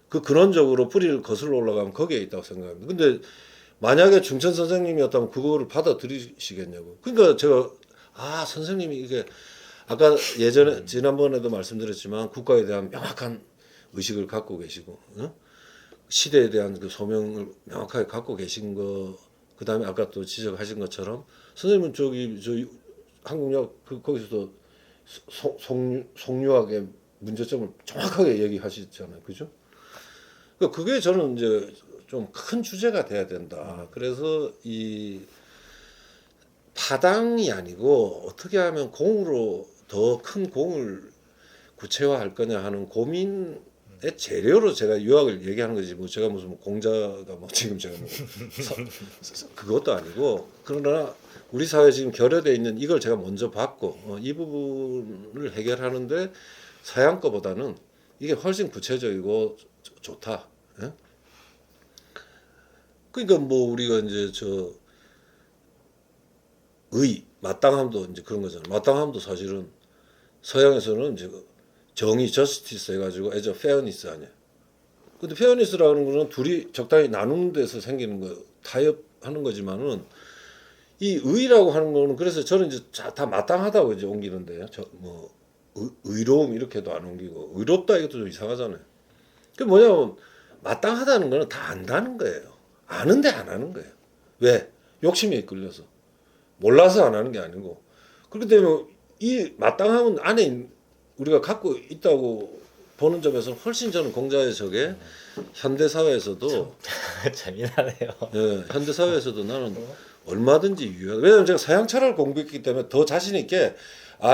그 근원적으로 뿌리를 거슬러 올라가면 거기에 있다고 생각합니다. 근데 만약에 중천 선생님이었다면 그거를 받아들이시겠냐고. 그러니까 제가 선생님이 이게 아까 예전에 지난번에도 말씀드렸지만 국가에 대한 명확한 의식을 갖고 계시고 시대에 대한 그 소명을 명확하게 갖고 계신 거 그다음에 아까 또 지적하신 것처럼 선생님은 저 한국역 거기서도 송유학의 문제점을 정확하게 얘기하시잖아요, 그죠? 그러니까 그게 저는 이제 좀 큰 주제가 돼야 된다. 그래서 이 파당이 아니고 어떻게 하면 공으로 더 큰 공을 구체화할 거냐 하는 고민의 재료로 제가 유학을 얘기하는 거지. 뭐 제가 무슨 공자가 뭐 지금 제가 뭐 그것도 아니고 그러나 우리 사회 지금 결여돼 있는 이걸 제가 먼저 봤고 이 부분을 해결하는데 서양 거보다는 이게 훨씬 구체적이고 좋다. 예? 그러니까 뭐 우리가 이제 마땅함도 이제 그런 거잖아요. 마땅함도 사실은 서양에서는 이제 정의 저스티스 해가지고 as a fairness 아니야. 근데 페어니스라는 거는 둘이 적당히 나누는 데서 생기는 거 타협하는 거지만은 이 의라고 하는 거는 그래서 저는 이제 다 마땅하다고 이제 옮기는데요. 뭐 의로움 이렇게도 안 옮기고 의롭다 이것도 좀 이상하잖아요. 그 뭐냐면 마땅하다는 거는 다 안다는 거예요. 아는데 안 하는 거예요. 왜? 욕심에 이끌려서. 몰라서 안 하는 게 아니고. 그렇기 때문에 이 마땅함은 안에 우리가 갖고 있다고 보는 점에서 훨씬 저는 공자의 적에 현대 사회에서도 재미나네요. 예, 현대 사회에서도 나는 얼마든지 유효하다. 왜냐하면 제가 서양 철학을 공부했기 때문에 더 자신 있게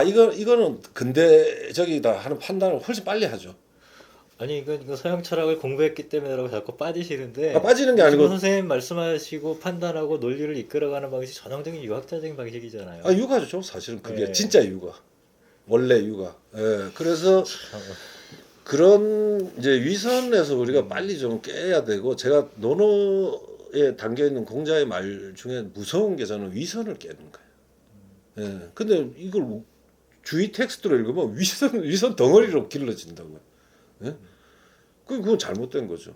이거는 근대적이다 하는 판단을 훨씬 빨리 하죠. 아니 이거 서양 철학을 공부했기 때문에라고 자꾸 빠지시는데 빠지는 게 아니고 선생님 말씀하시고 판단하고 논리를 이끌어가는 방식이 전형적인 유학자적인 방식이잖아요. 유가죠. 사실은 그게 네. 진짜 유가. 원래 유가. 예, 그래서 그런 이제 위선에서 우리가 빨리 좀 깨야 되고 제가 논어에 담겨 있는 공자의 말 중에 무서운 게 저는 위선을 깨는 거예요. 예. 근데 이걸 주의 텍스트로 읽으면 위선 덩어리로 길러진다고요. 예? 그건 잘못된 거죠.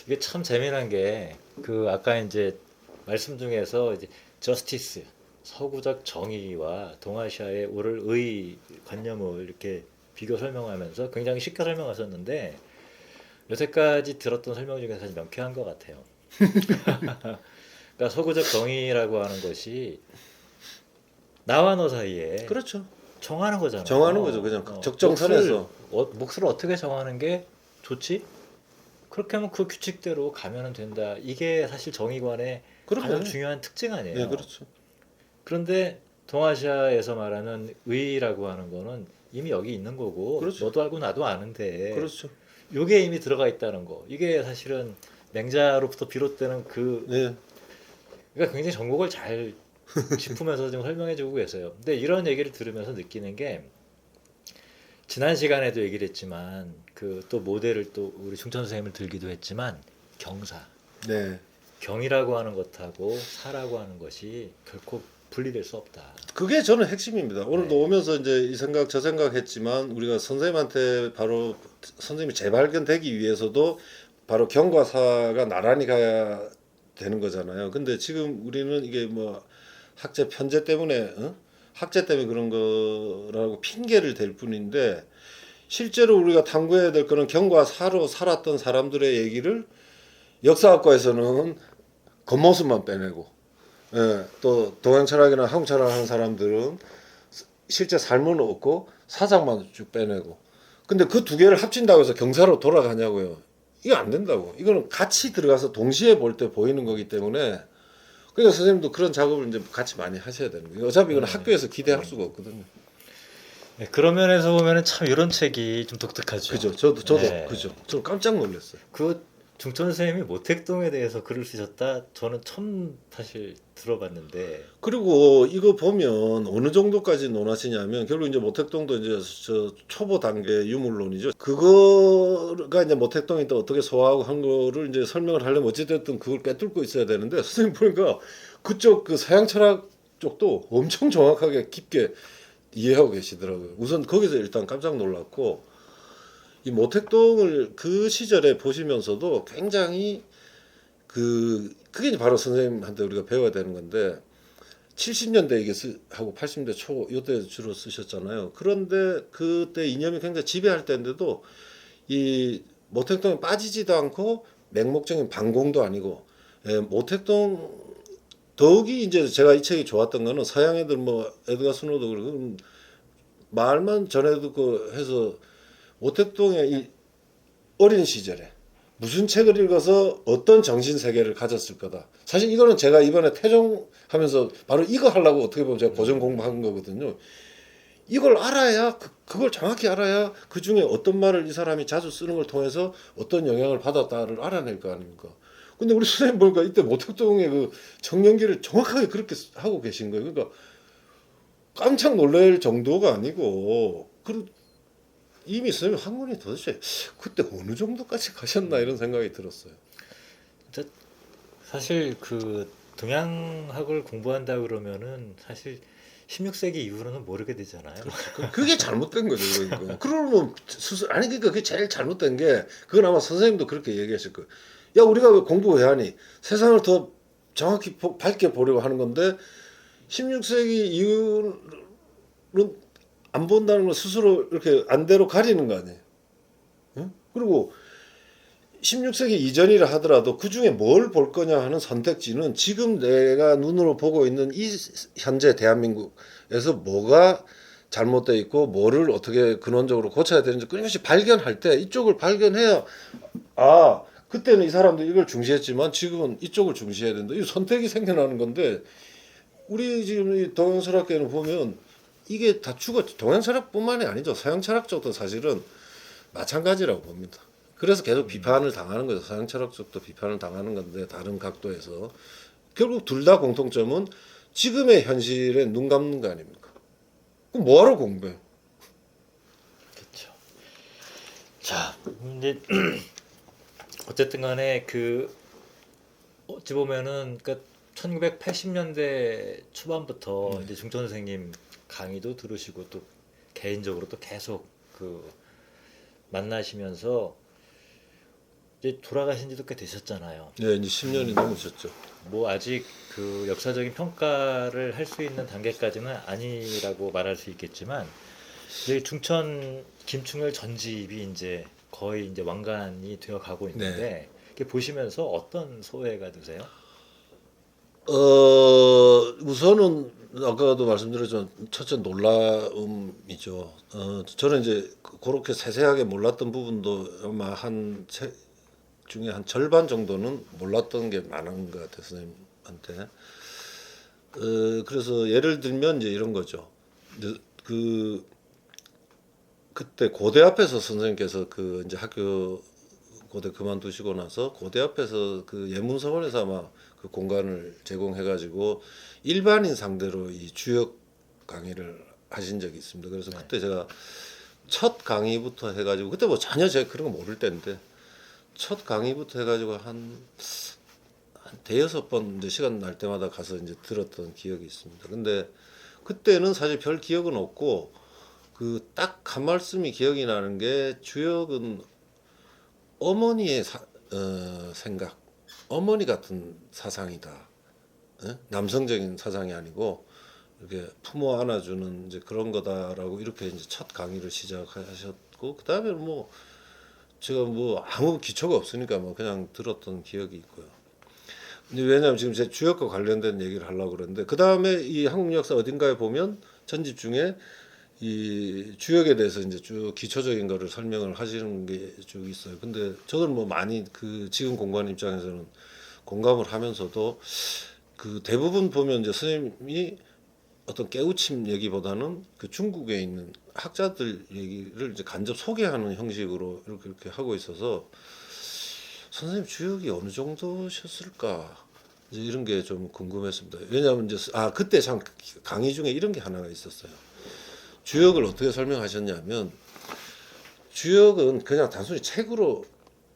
이게 참 재미난 게 그 아까 이제 말씀 중에서 이제 저스티스 서구적 정의와 동아시아의 옳을 의 관념을 이렇게 비교 설명하면서 굉장히 쉽게 설명하셨는데 여태까지 들었던 설명 중에 사실 명쾌한 것 같아요. 그러니까 서구적 정의라고 하는 것이 나와 너 사이에 그렇죠. 정하는 거잖아요. 정하는 거죠. 그냥 적정선에서. 몫을 어떻게 정하는 게 좋지? 그렇게 하면 그 규칙대로 가면 된다. 이게 사실 정의관의 가장 그럼요. 중요한 특징 아니에요. 예, 그렇죠. 그런데 동아시아에서 말하는 의라고 하는 거는 이미 여기 있는 거고 그렇죠. 너도 알고 나도 아는데 그렇죠. 요게 이미 들어가 있다는 거. 이게 사실은 맹자로부터 비롯되는 그 예, 그러니까 굉장히 전곡을 잘 짚으면서 지금 설명해주고 계세요. 근데 이런 얘기를 들으면서 느끼는 게 지난 시간에도 얘기를 했지만 그 또 모델을 또 우리 중천 선생님을 들기도 했지만 경사, 네. 경이라고 하는 것하고 사라고 하는 것이 결코 분리될 수 없다. 그게 저는 핵심입니다. 오늘도 네. 오면서 이제 이 생각 저 생각 했지만 우리가 선생님한테 바로 선생님이 재발견되기 위해서도 바로 경과 사가 나란히 가야 되는 거잖아요. 근데 지금 우리는 이게 뭐 학제 편제 때문에 학제 때문에 그런 거라고 핑계를 댈 뿐인데 실제로 우리가 탐구해야 될 거는 경과 사로 살았던 사람들의 얘기를 역사학과에서는 겉모습만 빼내고 예, 또 동양 철학이나 한국 철학 하는 사람들은 실제 삶은 없고 사상만 쭉 빼내고 근데 그 두 개를 합친다고 해서 경사로 돌아가냐고요. 이거 안 된다고. 이거는 같이 들어가서 동시에 볼 때 보이는 거기 때문에 그러니까 선생님도 그런 작업을 이제 같이 많이 하셔야 되는 거예요. 어차피 이건 학교에서 기대할 수가 없거든요. 네, 그런 면에서 보면은 참 이런 책이 좀 독특하죠. 그죠. 저도 네. 그죠. 저 깜짝 놀랐어요. 그 중천 선생님이 모택동에 대해서 글을 쓰셨다. 저는 처음 사실 들어봤는데. 그리고 이거 보면 어느 정도까지 논하시냐면 결국 이제 모택동도 이제 저 초보 단계 유물론이죠. 그거가 이제 모택동이 또 어떻게 소화하고 한 거를 이제 설명을 하려면 어찌됐든 그걸 꿰뚫고 있어야 되는데 선생님 보니까 그쪽 그 서양 철학 쪽도 엄청 정확하게 깊게 이해하고 계시더라고요. 우선 거기서 일단 깜짝 놀랐고 이 모택동을 그 시절에 보시면서도 굉장히 그게 이제 바로 선생님한테 우리가 배워야 되는 건데 70년대 이게 하고 80년대 초 이때 주로 쓰셨잖아요. 그런데 그때 이념이 굉장히 지배할 때인데도 이 모택동에 빠지지도 않고 맹목적인 반공도 아니고 모택동 더욱이 이제 제가 이 책이 좋았던 거는 서양 애들 뭐 에드가 스노도 그러고 말만 전해도 그 해서 모택동의 이 어린 시절에 무슨 책을 읽어서 어떤 정신 세계를 가졌을 거다. 사실 이거는 제가 이번에 퇴종하면서 바로 이거 하려고 어떻게 보면 제가 고전 공부한 거거든요. 이걸 알아야 그걸 정확히 알아야 그 중에 어떤 말을 이 사람이 자주 쓰는 걸 통해서 어떤 영향을 받았다를 알아낼 거 아닙니까? 근데 우리 선생님 보니까 이때 모택동의 그 청년기를 정확하게 그렇게 하고 계신 거예요. 그러니까 깜짝 놀랄 정도가 아니고 이미 선생님 학문이 도대체 그때 어느 정도까지 가셨나 이런 생각이 들었어요. 진짜 사실 그 동양학을 공부한다 그러면은 사실 16세기 이후로는 모르게 되잖아요. 그게 잘못된 거죠. 그러니까. 그러면 아니 그러니까 그게 제일 잘못된 게 그건 아마 선생님도 그렇게 얘기하실 거예요. 야 우리가 왜 공부 왜 하니? 세상을 더 정확히 밝게 보려고 하는 건데 16세기 이후는 안 본다는 걸 스스로 이렇게 안대로 가리는 거 아니에요. 응? 그리고 16세기 이전이라 하더라도 그 중에 뭘 볼 거냐 하는 선택지는 지금 내가 눈으로 보고 있는 이 현재 대한민국에서 뭐가 잘못되어 있고 뭐를 어떻게 근원적으로 고쳐야 되는지 끊임없이 발견할 때 이쪽을 발견해야 그때는 이 사람들이 이걸 중시했지만 지금은 이쪽을 중시해야 된다. 이 선택이 생겨나는 건데 우리 지금 이 동양철학계는 보면 이게 다 동양 철학뿐만이 아니죠. 서양 철학 쪽도 사실은 마찬가지라고 봅니다. 그래서 계속 비판을 당하는 거죠. 서양 철학 쪽도 비판을 당하는 건데 다른 각도에서 결국 둘 다 공통점은 지금의 현실에 눈 감는 거 아닙니까? 그럼 뭐하러 공부해? 그렇죠. 자, 이제 어쨌든 간에 그 어찌 보면은 그러니까 1980년대 초반부터 이제 중천 선생님 강의도 들으시고 또 개인적으로 또 계속 그 만나시면서 이제 돌아가신 지도 꽤 되셨잖아요. 네, 이제 10년이 넘으셨죠. 뭐 아직 그 역사적인 평가를 할 수 있는 단계까지는 아니라고 말할 수 있겠지만 이제 중천 김충렬 전집이 이제 거의 이제 완간이 되어 가고 있는데 이렇게 보시면서 어떤 소회가 드세요? 우선은 아까도 말씀드렸지만 첫째 놀라움이죠. 저는 이제 그렇게 세세하게 몰랐던 부분도 아마 한 책 중에 한 절반 정도는 몰랐던 게 많은 것 같아요, 선생님한테. 그래서 예를 들면 이제 이런 거죠. 이제 그때 고대 앞에서 선생님께서 그 이제 학교 고대 그만두시고 나서 고대 앞에서 그 예문서원에서 아마 그 공간을 제공해 가지고 일반인 상대로 이 주역 강의를 하신 적이 있습니다. 그래서 네. 그때 제가 첫 강의부터 해 가지고 그때 뭐 전혀 제가 그런 거 모를 때인데 첫 강의부터 해 가지고 한 대여섯 번 이제 시간 날 때마다 가서 이제 들었던 기억이 있습니다. 근데 그때는 사실 별 기억은 없고 그 딱 한 말씀이 기억이 나는 게 주역은 어머니의 생각, 어머니 같은 사상이다. 예? 남성적인 사상이 아니고 이렇게 품어 안아주는 이제 그런 거다라고 이렇게 이제 첫 강의를 시작하셨고 그 다음에 뭐 제가 뭐 아무 기초가 없으니까 뭐 그냥 들었던 기억이 있고요. 근데 왜냐하면 지금 제 주역과 관련된 얘기를 하려고 그러는데 그 다음에 이 한국 역사 어딘가에 보면 전집 중에 이 주역에 대해서 이제 쭉 기초적인 거를 설명을 하시는 게 쭉 있어요. 근데 저는 뭐 많이 그 지금 공부하는 입장에서는 공감을 하면서도 그 대부분 보면 이제 선생님이 어떤 깨우침 얘기보다는 그 중국에 있는 학자들 얘기를 이제 간접 소개하는 형식으로 이렇게 하고 있어서 선생님 주역이 어느 정도셨을까 이제 이런 게 좀 궁금했습니다. 왜냐하면 이제 그때 참 강의 중에 이런 게 하나가 있었어요. 주역을 어떻게 설명하셨냐면 주역은 그냥 단순히 책으로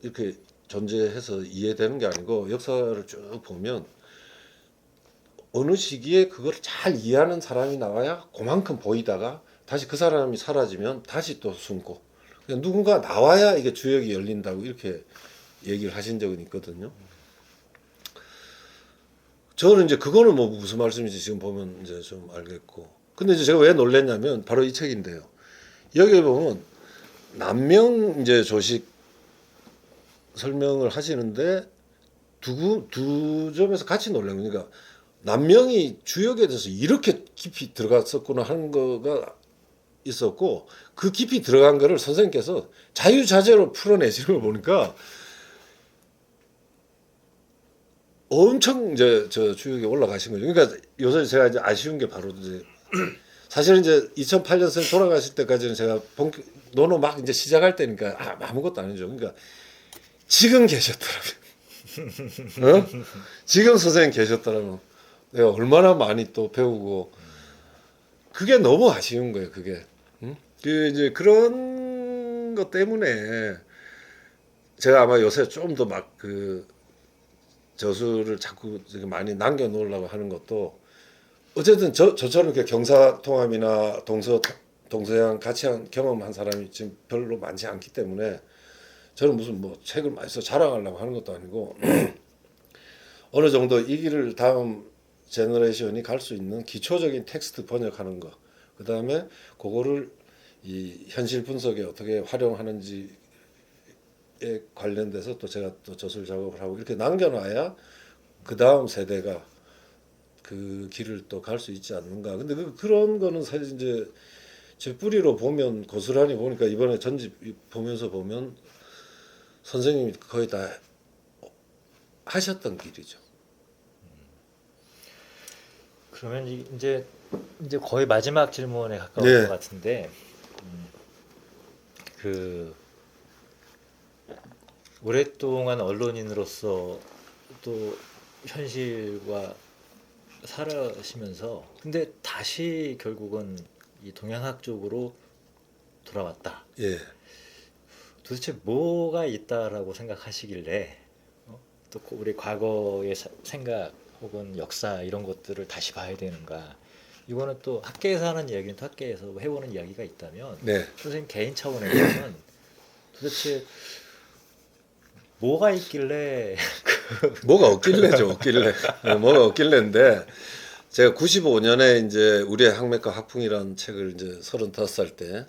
이렇게 존재해서 이해되는 게 아니고 역사를 쭉 보면 어느 시기에 그걸 잘 이해하는 사람이 나와야 그만큼 보이다가 다시 그 사람이 사라지면 다시 또 숨고 그냥 누군가 나와야 이게 주역이 열린다고 이렇게 얘기를 하신 적은 있거든요. 저는 이제 그거는 뭐 무슨 말씀인지 지금 보면 이제 좀 알겠고. 근데 이제 제가 왜 놀랬냐면 바로 이 책인데요. 여기에 보면 남명 이제 조식 설명을 하시는데 두 점에서 같이 놀란 거예요. 그러니까 남명이 주역에 대해서 이렇게 깊이 들어갔었구나 하는 거가 있었고 그 깊이 들어간 거를 선생님께서 자유자재로 풀어내시는 걸 보니까 엄청 이제 저 주역에 올라가신 거죠. 그러니까 요새 제가 이제 아쉬운 게 바로 이제 사실은 이제 2008년생 돌아가실 때까지는 제가 논어 막 이제 시작할 때니까 아무것도 아니죠. 그러니까 지금 계셨더라면, 지금 선생님 계셨더라면 내가 얼마나 많이 또 배우고 그게 너무 아쉬운 거예요. 그게 그 이제 그런 것 때문에 제가 아마 요새 좀 더 막 그 저수를 자꾸 많이 남겨놓으려고 하는 것도 어쨌든 저처럼 이렇게 경사통합이나 동서양 같이 한 경험한 사람이 지금 별로 많지 않기 때문에 저는 무슨 뭐 책을 많이 써 자랑하려고 하는 것도 아니고 어느 정도 이 길을 다음 제너레이션이 갈 수 있는 기초적인 텍스트 번역하는 거, 그 다음에 그거를 이 현실 분석에 어떻게 활용하는지에 관련돼서 또 제가 또 저술 작업을 하고 이렇게 남겨놔야 그 다음 세대가 그 길을 또 갈 수 있지 않는가. 근데 그런 거는 사실 이제 제 뿌리로 보면 고스란히 보니까 이번에 전집 보면서 보면 선생님이 거의 다 하셨던 길이죠. 그러면 이제 거의 마지막 질문에 가까운 네. 것 같은데 그 오랫동안 언론인으로서 또 현실과 살아시면서 근데 다시 결국은 이 동양학 쪽으로 돌아왔다. 예. 도대체 뭐가 있다라고 생각하시길래 또 우리 과거의 생각 혹은 역사 이런 것들을 다시 봐야 되는가? 이거는 또 학계에서 하는 이야기는 또 학계에서 해보는 이야기가 있다면 네. 선생님 개인 차원에서는 도대체 뭐가 있길래 뭐가 없길래죠, 없길래. 뭐가 없길래인데 제가 95년에 이제 우리의 학맥과 학풍이라는 책을 이제 35살 때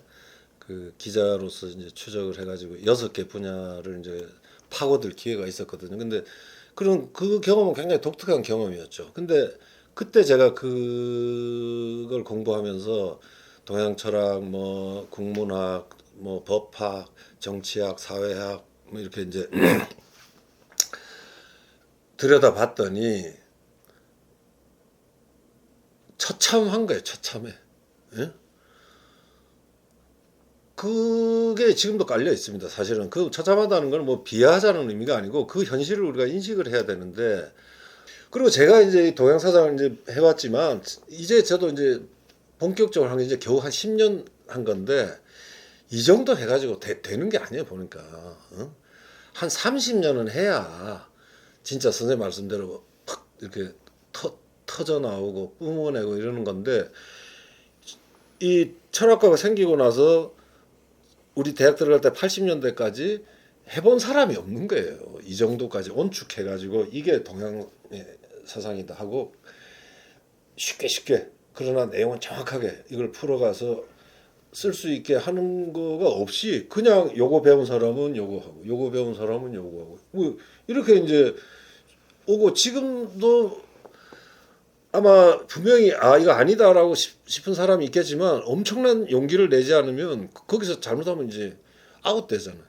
그 기자로서 이제 추적을 해가지고 6개 분야를 이제 파고들 기회가 있었거든요. 근데 그런 그 경험은 굉장히 독특한 경험이었죠. 근데 그때 제가 그걸 공부하면서 동양 철학, 뭐 국문학, 뭐 법학, 정치학, 사회학 뭐 이렇게 이제 들여다봤더니 처참한 거예요. 처참해. 예? 그게 지금도 깔려 있습니다. 사실은 그 처참하다는 건 뭐 비하하자는 의미가 아니고 그 현실을 우리가 인식을 해야 되는데, 그리고 제가 이제 동양 사상을 이제 해왔지만 이제 저도 이제 본격적으로 한 게 이제 겨우 한 10년 한 건데 이 정도 해가지고 되는 게 아니에요. 보니까 한 30년은 해야 진짜 선생님 말씀대로 팍 이렇게 터져 나오고 뿜어내고 이러는 건데, 이 철학과가 생기고 나서 우리 대학 들어갈 때 80년대까지 해본 사람이 없는 거예요. 이 정도까지 온축해가지고 이게 동양 사상이다 하고 쉽게 그러나 내용은 정확하게 이걸 풀어가서 쓸 수 있게 하는 거가 없이 그냥 요거 배운 사람은 요거 하고 요거 배운 사람은 요거 하고 뭐 이렇게 이제 오고, 지금도 아마 분명히 이거 아니다라고 싶은 사람이 있겠지만 엄청난 용기를 내지 않으면 거기서 잘못하면 이제 아웃되잖아요.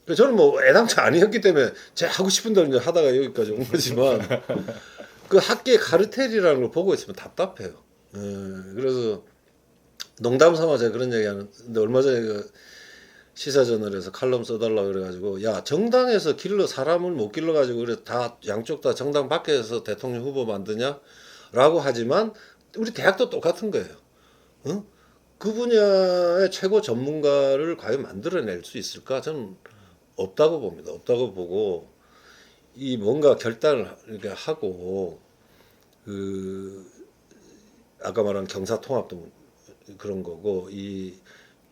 그러니까 저는 뭐 애당초 아니었기 때문에 제 하고 싶은 대로 이제 하다가 여기까지 온 거지만 그 학계의 카르텔이라는 걸 보고 있으면 답답해요. 그래서 농담 삼아 제가 그런 얘기 하는데, 얼마 전에 그 시사저널에서 칼럼 써달라고 그래가지고, 야, 정당에서 사람을 못 길러가지고 그래 다 양쪽 다 정당 밖에서 대통령 후보 만드냐? 라고 하지만 우리 대학도 똑같은 거예요. 그 분야의 최고 전문가를 과연 만들어낼 수 있을까? 저는 없다고 봅니다. 없다고 보고, 이 뭔가 결단을 이렇게 하고, 그 아까 말한 경사통합도 그런 거고, 이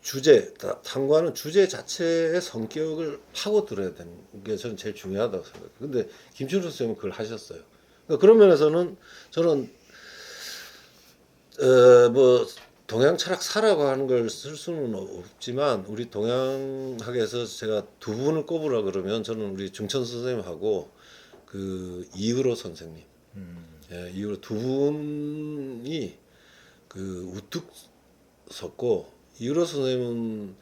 주제, 탐구하는 주제 자체의 성격을 파고들어야 되는 게 저는 제일 중요하다고 생각해요. 근데 김춘수 선생님은 그걸 하셨어요. 그러니까 그런 면에서는 저는 뭐 동양 철학사라고 하는 걸 쓸 수는 없지만, 우리 동양학에서 제가 두 분을 꼽으라 그러면 저는 우리 중천 선생님하고 그 이으로 선생님, 이으로 두 분이 그 우뚝 섰고, 이으로 선생님은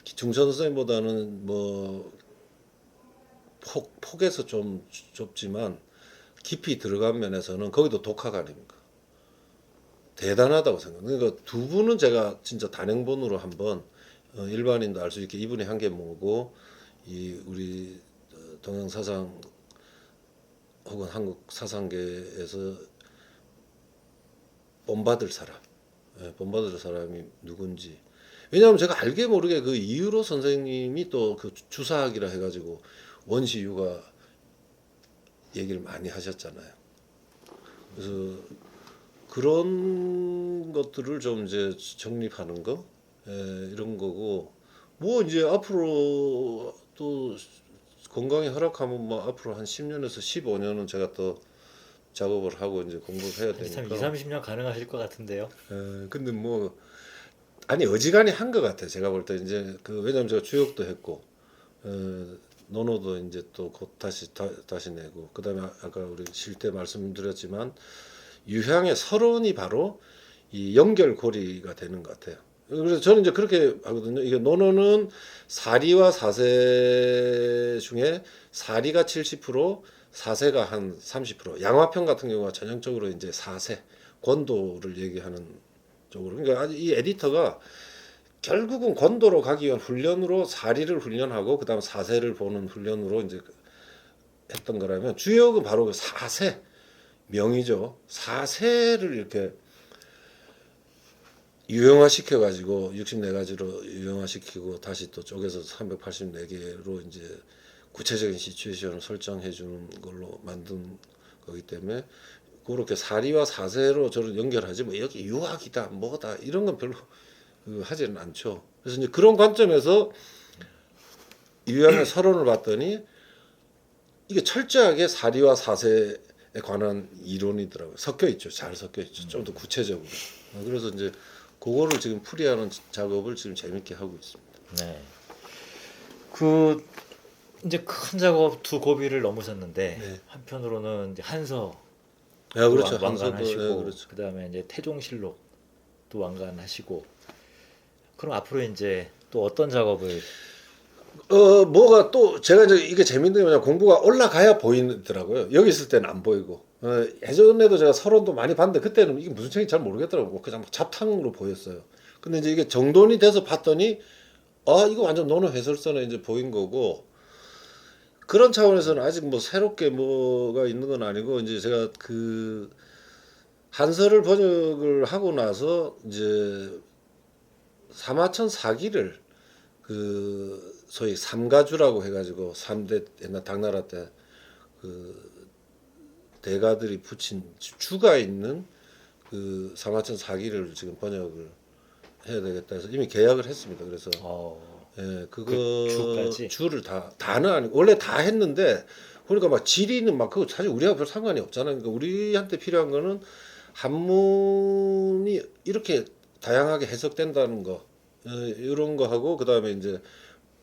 중천 선생님보다는 뭐 폭에서 좀 좁지만 깊이 들어간 면에서는 거기도 독학 아닙니까? 대단하다고 생각해요. 그러니까 두 분은 제가 진짜 단행본으로 한번 일반인도 알 수 있게, 이분이 한 게 뭐고 이 우리 동양 사상 혹은 한국 사상계에서 본받을 사람, 본받을 사람이 누군지. 왜냐하면 제가 알게 모르게 그 이유로 선생님이 또 그 주사학이라 해가지고 원시유가 얘기를 많이 하셨잖아요. 그래서 그런 것들을 좀 이제 정립하는 거, 이런 거고, 뭐 이제 앞으로 또 건강이 허락하면 뭐 앞으로 한 10년에서 15년은 제가 또 작업을 하고 이제 공부를 해야 참 되니까. 2, 30년 가능하실 것 같은데요. 근데 뭐 아니 어지간히 한 것 같아요. 제가 볼 때 이제 그 왜냐면 제가 주역도 했고, 논어도 이제 또 곧 다시 내고, 그다음에 아까 우리 쉴 때 말씀드렸지만 유향의 서론이 바로 이 연결고리가 되는 것 같아요. 그래서 저는 이제 그렇게 하거든요. 이게 논어는 사리와 사세 중에 사리가 70%, 사세가 한 30%. 양화편 같은 경우가 전형적으로 이제 사세, 권도를 얘기하는 쪽으로. 그러니까 이 에디터가 결국은 권도로 가기 위한 훈련으로 사리를 훈련하고 그다음 사세를 보는 훈련으로 이제 했던 거라면, 주역은 바로 그 사세, 명이죠. 사세를 이렇게 유형화시켜 가지고 64가지로 유형화시키고 다시 또 쪼개서 384개로 이제 구체적인 시츄에이션을 설정해 주는 걸로 만든 거기 때문에, 그렇게 사리와 사세로 저를 연결하지 뭐 여기 유학이다 뭐다 이런 건 별로 하지는 않죠. 그래서 이제 그런 관점에서 유형의 서론을 봤더니 이게 철저하게 사리와 사세에 관한 이론이더라고요. 섞여 있죠. 잘 섞여 있죠. 좀 더 구체적으로. 그래서 이제 그거를 지금 풀이하는 작업을 지금 재밌게 하고 있습니다. 네. 그 이제 큰 작업 두 고비를 넘으셨는데 네. 한편으로는 이제 한서 그렇죠. 완간하시고 한서도, 그렇죠. 그다음에 이제 태종실록도 완간하시고 그럼 앞으로 이제 또 어떤 작업을 뭐가 또 제가 이제 이게 재밌는 게 뭐냐 공부가 올라가야 보이더라고요. 여기 있을 때는 안 보이고. 예전에도 제가 서론도 많이 봤는데 그때는 이게 무슨 책인지 잘 모르겠더라고요. 그냥 막 잡탕으로 보였어요. 근데 이제 이게 정돈이 돼서 봤더니 이거 완전 논어 해설서에 이제 보인 거고 그런 차원에서는 아직 뭐 새롭게 뭐가 있는 건 아니고 이제 제가 그 한서를 번역을 하고 나서 이제 사마천 사기를 그 소위 삼가주라고 해가지고 3대 옛날 당나라 때 그 대가들이 붙인 주가 있는 그 사마천 사기를 지금 번역을 해야 되겠다 해서 이미 계약을 했습니다. 그래서 그거 주까지? 주를 다는 아니고 원래 다 했는데 그러니까 막 지리는 막 그거 사실 우리하고 별 상관이 없잖아요. 그러니까 우리한테 필요한 거는 한문이 이렇게 다양하게 해석된다는 거 이런 거 하고 그 다음에 이제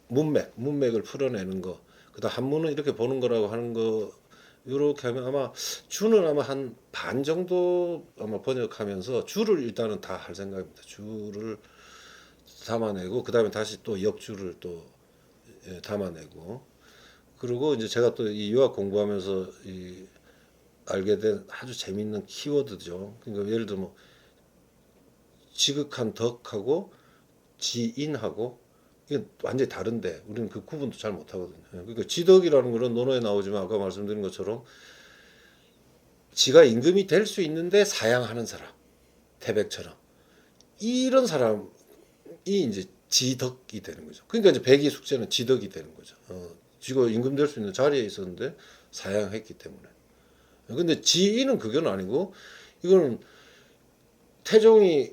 문맥을 풀어내는 거 그다음 한문은 이렇게 보는 거라고 하는 거 이렇게 하면 아마 주는 아마 한 반 정도 아마 번역하면서 주를 일단은 다 할 생각입니다. 주를 담아내고 그 다음에 다시 또 역주를 또 담아내고 그리고 이제 제가 또 이 유학 공부하면서 알게 된 아주 재밌는 키워드죠. 그러니까 예를 들어 뭐 지극한 덕하고 지인하고 이게 완전히 다른데 우리는 그 구분도 잘 못하거든요. 그러니까 지덕이라는 거는 논어에 나오지만 아까 말씀드린 것처럼 지가 임금이 될 수 있는데 사양하는 사람, 태백처럼 이런 사람이 이제 지덕이 되는 거죠. 그러니까 이제 백이 숙제는 지덕이 되는 거죠. 지가 임금 될 수 있는 자리에 있었는데 사양했기 때문에. 근데 지인은 그건 아니고 이거는 태종이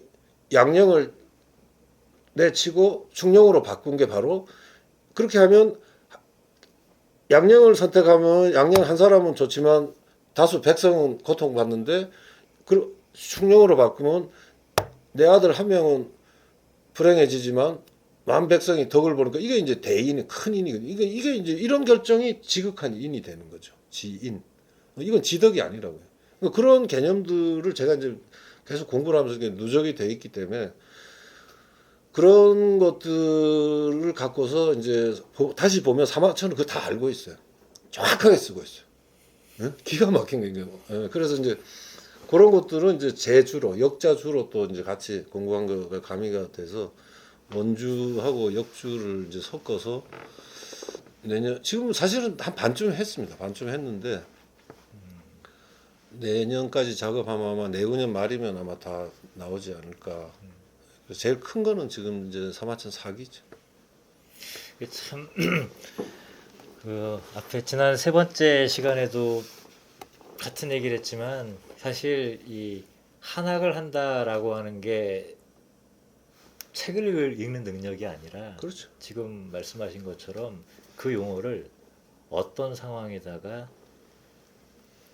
양령을 내치고 충령으로 바꾼 게 바로 그렇게 하면 양령을 선택하면 양령 한 사람은 좋지만 다수 백성은 고통받는데 그 충령으로 바꾸면 내 아들 한 명은 불행해지지만 만 백성이 덕을 보니까 이게 이제 대인의 큰 인이거든요. 이게 이제 이런 결정이 지극한 인이 되는 거죠. 지인. 이건 지덕이 아니라고요. 그러니까 그런 개념들을 제가 이제 계속 공부를 하면서 누적이 돼 있기 때문에 그런 것들을 갖고서 이제 다시 보면 사마천은 그거 다 알고 있어요. 정확하게 쓰고 있어요. 응? 기가 막힌 게. 그래서 이제 그런 것들은 이제 제주로 역자주로 또 이제 같이 공부한 거가 가미가 돼서 원주하고 역주를 이제 섞어서 내년 지금 사실은 한 반쯤 했습니다. 반쯤 했는데 내년까지 작업하면 아마 내후년 말이면 아마 다 나오지 않을까. 그래서 제일 큰 거는 지금 이제 사마천 사기죠. 참 그 앞에 지난 세 번째 시간에도 같은 얘기를 했지만 사실 이 한학을 한다라고 하는 게 책을 읽는 능력이 아니라 그렇죠. 지금 말씀하신 것처럼 그 용어를 어떤 상황에다가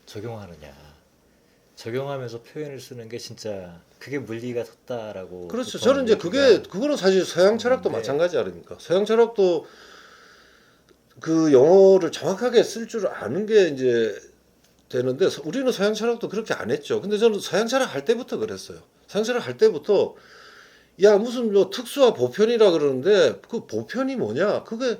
적용하느냐 적용하면서 표현을 쓰는 게 진짜 그게 물리가 섰다라고 그렇죠. 보통 저는 이제 얘기가 그거는 사실 서양 철학도 있는데 마찬가지 아닙니까? 서양 철학도 그 영어를 정확하게 쓸 줄 아는 게 이제 되는데 우리는 서양 철학도 그렇게 안 했죠. 근데 저는 서양 철학 할 때부터 그랬어요. 서양 철학 할 때부터 야 무슨 뭐 특수화 보편이라 그러는데 그 보편이 뭐냐? 그게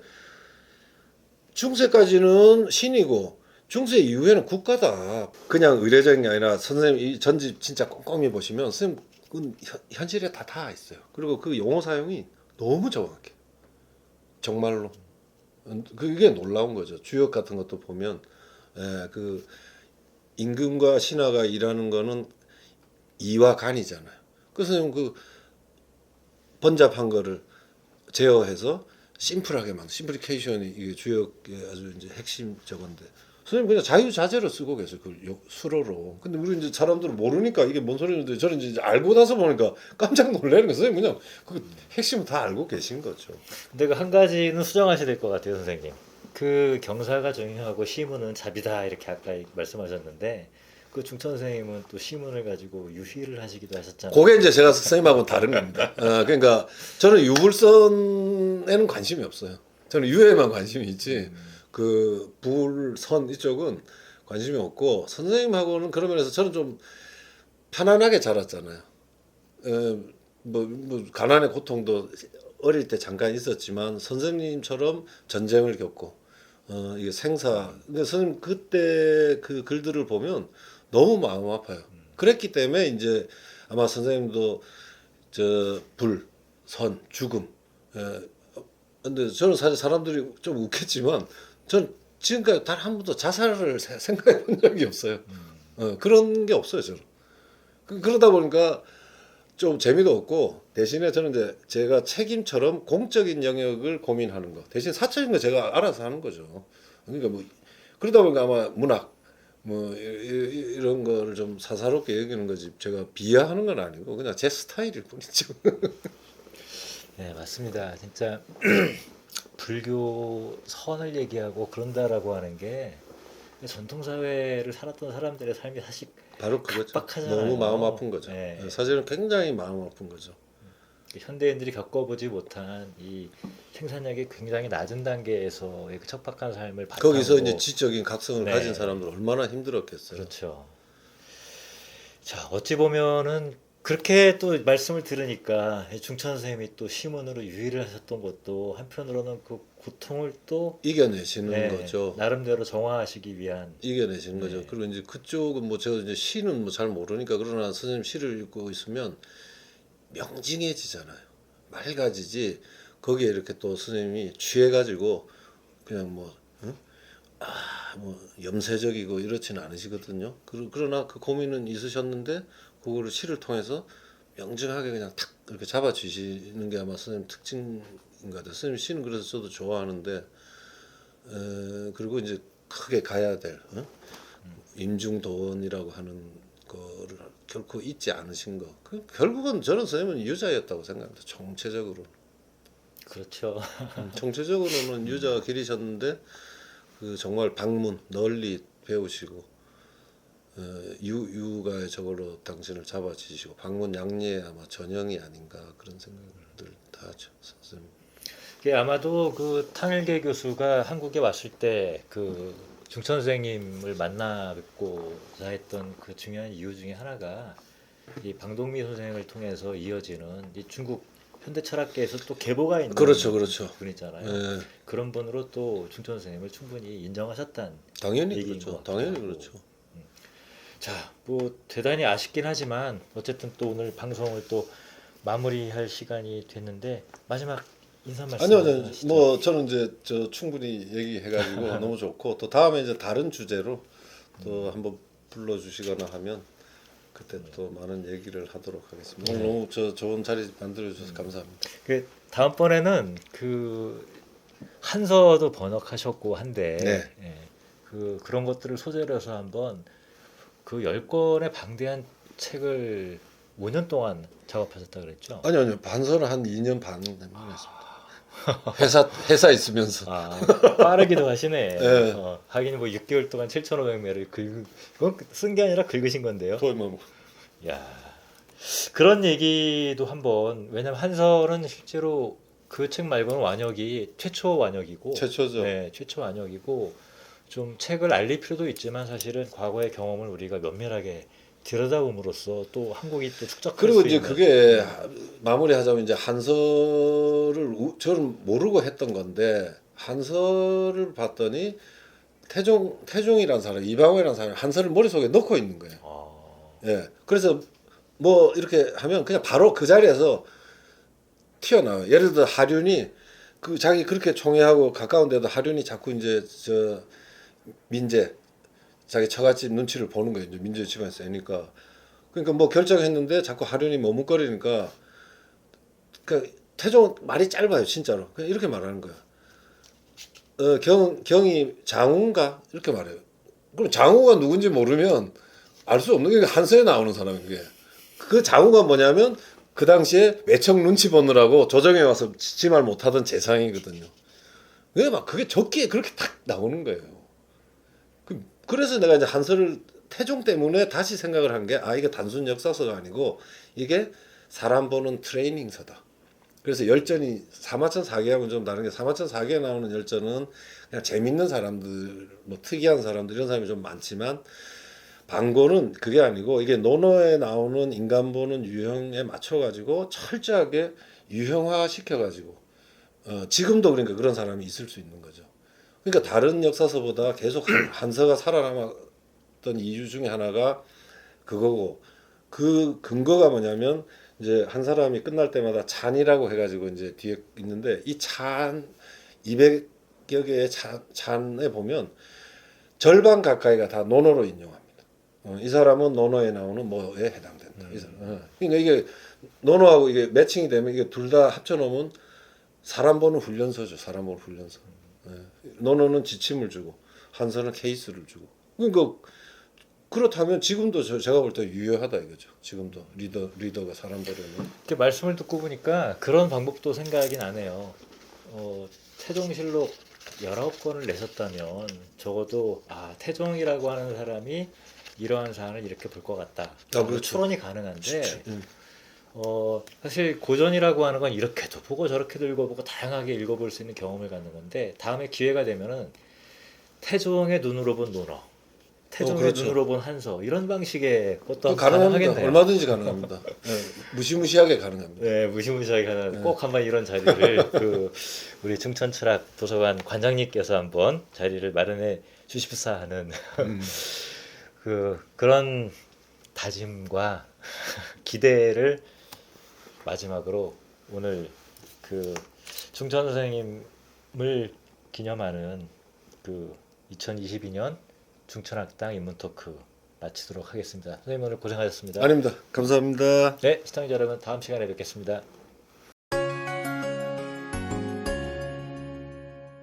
중세까지는 신이고 중세 이후에는 국가다. 그냥 의례적인 게 아니라 선생님 이 전집 진짜 꼼꼼히 보시면 선생님 그건 현실에 다 있어요. 그리고 그 용어 사용이 너무 정확해. 정말로. 그게 놀라운 거죠. 주역 같은 것도 보면 그 임금과 신하가 일하는 거는 이와 간이잖아요. 그래서 그 번잡한 거를 제어해서 심플하게 만든 심플리케이션이 이게 주역의 아주 이제 핵심 저건데 선생님 그냥 자유자재로 쓰고 계세요. 그 수로로. 근데 우리 이제 사람들은 모르니까 이게 뭔 소리인데 저는 이제 알고 나서 보니까 깜짝 놀라는 거예요. 선생님 그냥 그 핵심 다 알고 계신 거죠. 근데 그 한 가지는 수정하셔야 될 것 같아요, 선생님. 그 경사가 정형하고 시문은 잡이다 이렇게 아까 말씀하셨는데 그 중천 선생님은 또 시문을 가지고 유희를 하시기도 하셨잖아요. 그게 이제 제가 선생님하고는 다른 겁니다. 그러니까 저는 유불선에는 관심이 없어요. 저는 유해만 관심이 있지. 그 불선 이쪽은 관심이 없고 선생님하고는 그런 면에서 저는 좀 편안하게 자랐잖아요. 뭐 가난의 고통도 어릴 때 잠깐 있었지만 선생님처럼 전쟁을 겪고 이게 근데 선생님 그때 그 글들을 보면 너무 마음 아파요. 그랬기 때문에 이제 아마 선생님도 저 불, 선, 죽음. 근데 저는 사실 사람들이 좀 웃겠지만 전 지금까지 단 한 번도 자살을 생각해 본 적이 없어요. 그런 게 없어요, 저는. 그러다 보니까 좀 재미도 없고 대신에 저는 이제 제가 책임처럼 공적인 영역을 고민하는 거 대신 사적인 거 제가 알아서 하는 거죠. 그러니까 뭐 그러다 보니까 아마 문학 뭐 이런 거를 좀 사사롭게 여기는 거지 제가 비하하는 건 아니고 그냥 제 스타일일 뿐이죠. 네, 맞습니다. 진짜 불교 선을 얘기하고 그런다라고 하는 게 전통 사회를 살았던 사람들의 삶이 사실 바로 그거죠. 각박하잖아요. 너무 마음 아픈 거죠. 네. 사실은 굉장히 마음 아픈 거죠. 현대인들이 겪어보지 못한 이 생산력이 굉장히 낮은 단계에서의 그 척박한 삶을 바탕으로 거기서 이제 지적인 각성을 네. 가진 사람들 얼마나 힘들었겠어요. 그렇죠. 자, 어찌 보면은 그렇게 또 말씀을 들으니까 중천 선생님이 또 시문으로 유의를 하셨던 것도 한편으로는 그 고통을 또 이겨내시는 네, 거죠. 나름대로 정화하시기 위한 이겨내시는 거죠. 네. 그리고 이제 그쪽은 뭐 제가 이제 시는 뭐 잘 모르니까 그러나 선생님 시를 읽고 있으면 명징해지잖아요. 맑아지지. 거기에 이렇게 또 선생님이 취해가지고 그냥 뭐, 응? 뭐 염세적이고 이렇지는 않으시거든요. 그러나 그 고민은 있으셨는데 그거를 시를 통해서 명징하게 그냥 탁 이렇게 잡아주시는 게 아마 선생님 특징인 것 같아요. 선생님 시는 그래서 저도 좋아하는데 그리고 이제 크게 가야 될 임중도원이라고 하는 거를 결코 잊지 않으신 거. 결국은 저는 선생님은 유자였다고 생각합니다. 총체적으로. 그렇죠. 총체적으로는 유자가 길이셨는데 그 정말 방문 널리 배우시고 유가의 저걸로 당신을 잡아주시고 방문 양리의 아마 전형이 아닌가 그런 생각을 다 하죠. 선생님. 이게 아마도 그 탄일계 교수가 한국에 왔을 때 그 중천 선생님을 만나 뵙고자 했던 그 중요한 이유 중에 하나가 이 방동미 선생을 통해서 이어지는 이 중국 현대 철학계에서 또 계보가 있는 그렇죠. 분이잖아요. 예, 그런 분으로 또 중천 선생님을 충분히 인정하셨다는 당연히 얘기인 그렇죠. 것 당연히 같기도 하고. 그렇죠. 자, 뭐 대단히 아쉽긴 하지만 어쨌든 또 오늘 방송을 또 마무리할 시간이 됐는데 마지막 인사 말씀 아니요, 하시죠. 뭐 저는 이제 저 충분히 얘기해가지고 너무 좋고 또 다음에 이제 다른 주제로 또 한번 불러주시거나 하면 그때 또 많은 얘기를 하도록 하겠습니다. 오늘 너무 저 좋은 자리 만들어 주셔서 감사합니다. 그 다음번에는 그 한서도 번역하셨고 한데 네. 예, 그런 것들을 소재로 해서 한번 그 10권의 방대한 책을 5년 동안 작업하셨다 그랬죠? 아니요, 반서는 한 2년 반 했습니다. 회사 있으면서. 아, 빠르기도 하시네. 네. 하긴 뭐 6개월 동안 7,500매를 그건 쓴 게 아니라 긁으신 건데요. 거의 뭐 야, 그런 얘기도 한번 왜냐면 한서는 실제로 그 책 말고는 완역이 최초 완역이고 최초죠. 네, 최초 완역이고 좀 책을 알릴 필요도 있지만 사실은 과거의 경험을 우리가 면밀하게 들여다봄으로써 또 한국이 또 축적할 그리고 수 이제 있는 그게 마무리하자면 이제 한서를 저는 모르고 했던 건데 한서를 봤더니 태종이라는 사람, 이방원이라는 사람이 한서를 머릿속에 넣고 있는 거예요. 예. 그래서 뭐 이렇게 하면 그냥 바로 그 자리에서 튀어나와요. 예를 들어 하륜이 그 자기 그렇게 총애하고 가까운 데도 하륜이 자꾸 이제 저 민재 자기 처갓집 눈치를 보는 거예요. 이제 민재 집안에서 애니까. 그러니까 뭐 결정했는데 자꾸 하륜이 머뭇거리니까 그러니까 태종 말이 짧아요, 진짜로. 그냥 이렇게 말하는 거야. 경이 장우인가 이렇게 말해요. 그럼 장우가 누군지 모르면 알 수 없는 게 한서에 나오는 사람인 게. 그 장우가 뭐냐면 그 당시에 외척 눈치 보느라고 조정에 와서 지말 못하던 재상이거든요. 왜 막 그게 적기에 그렇게 탁 나오는 거예요. 그래서 내가 이제 한서를 태종 때문에 다시 생각을 한 게 이게 단순 역사서가 아니고 이게 사람 보는 트레이닝서다. 그래서 열전이 사마천 사계하고는 좀 다른 게 사마천 사계에 나오는 열전은 그냥 재밌는 사람들, 뭐 특이한 사람들 이런 사람이 좀 많지만 방고는 그게 아니고 이게 논어에 나오는 인간 보는 유형에 맞춰 가지고 철저하게 유형화 시켜 가지고 지금도 그러니까 그런 사람이 있을 수 있는 거죠. 그러니까 다른 역사서보다 계속 한서가 살아남았던 이유 중에 하나가 그거고 그 근거가 뭐냐면 이제 한 사람이 끝날 때마다 찬이라고 해가지고 이제 뒤에 있는데 이 찬 200여 개의 찬에 보면 절반 가까이가 다 논어로 인용합니다. 이 사람은 논어에 나오는 뭐에 해당된다. 이 사람. 그러니까 이게 논어하고 이게 매칭이 되면 이게 둘 다 합쳐놓으면 사람 보는 훈련소죠. 사람 보는 훈련소. 논어는 지침을 주고 한서는 케이스를 주고. 그러니까 그렇다면 지금도 제가 볼 때 유효하다 이거죠. 지금도 리더가 사람들은 이렇게 말씀을 듣고 보니까 그런 방법도 생각이 나네요. 태종실록 19권을 내셨다면 적어도 태종이라고 하는 사람이 이러한 사안을 이렇게 볼 것 같다. 그렇죠. 추론이 가능한데 사실 고전이라고 하는 건 이렇게도 보고 저렇게도 읽어보고 다양하게 읽어볼 수 있는 경험을 갖는 건데 다음에 기회가 되면은 태종의 눈으로 본 논어, 태종의 그렇죠. 눈으로 본 한서 이런 방식의 것도 가능합니다. 가능하겠네요. 얼마든지 가능합니다. 무시무시하게 가능합니다. 네, 무시무시하게 하는 꼭 한번 이런 자리를 우리 충천철학 도서관 관장님께서 한번 자리를 마련해 주십사 하는 그런 다짐과 기대를 마지막으로 오늘 충천 선생님을 기념하는 2022년 충천학당 인문 토크 마치도록 하겠습니다. 선생님 오늘 고생하셨습니다. 아닙니다. 감사합니다. 네, 시청자 여러분 다음 시간에 뵙겠습니다.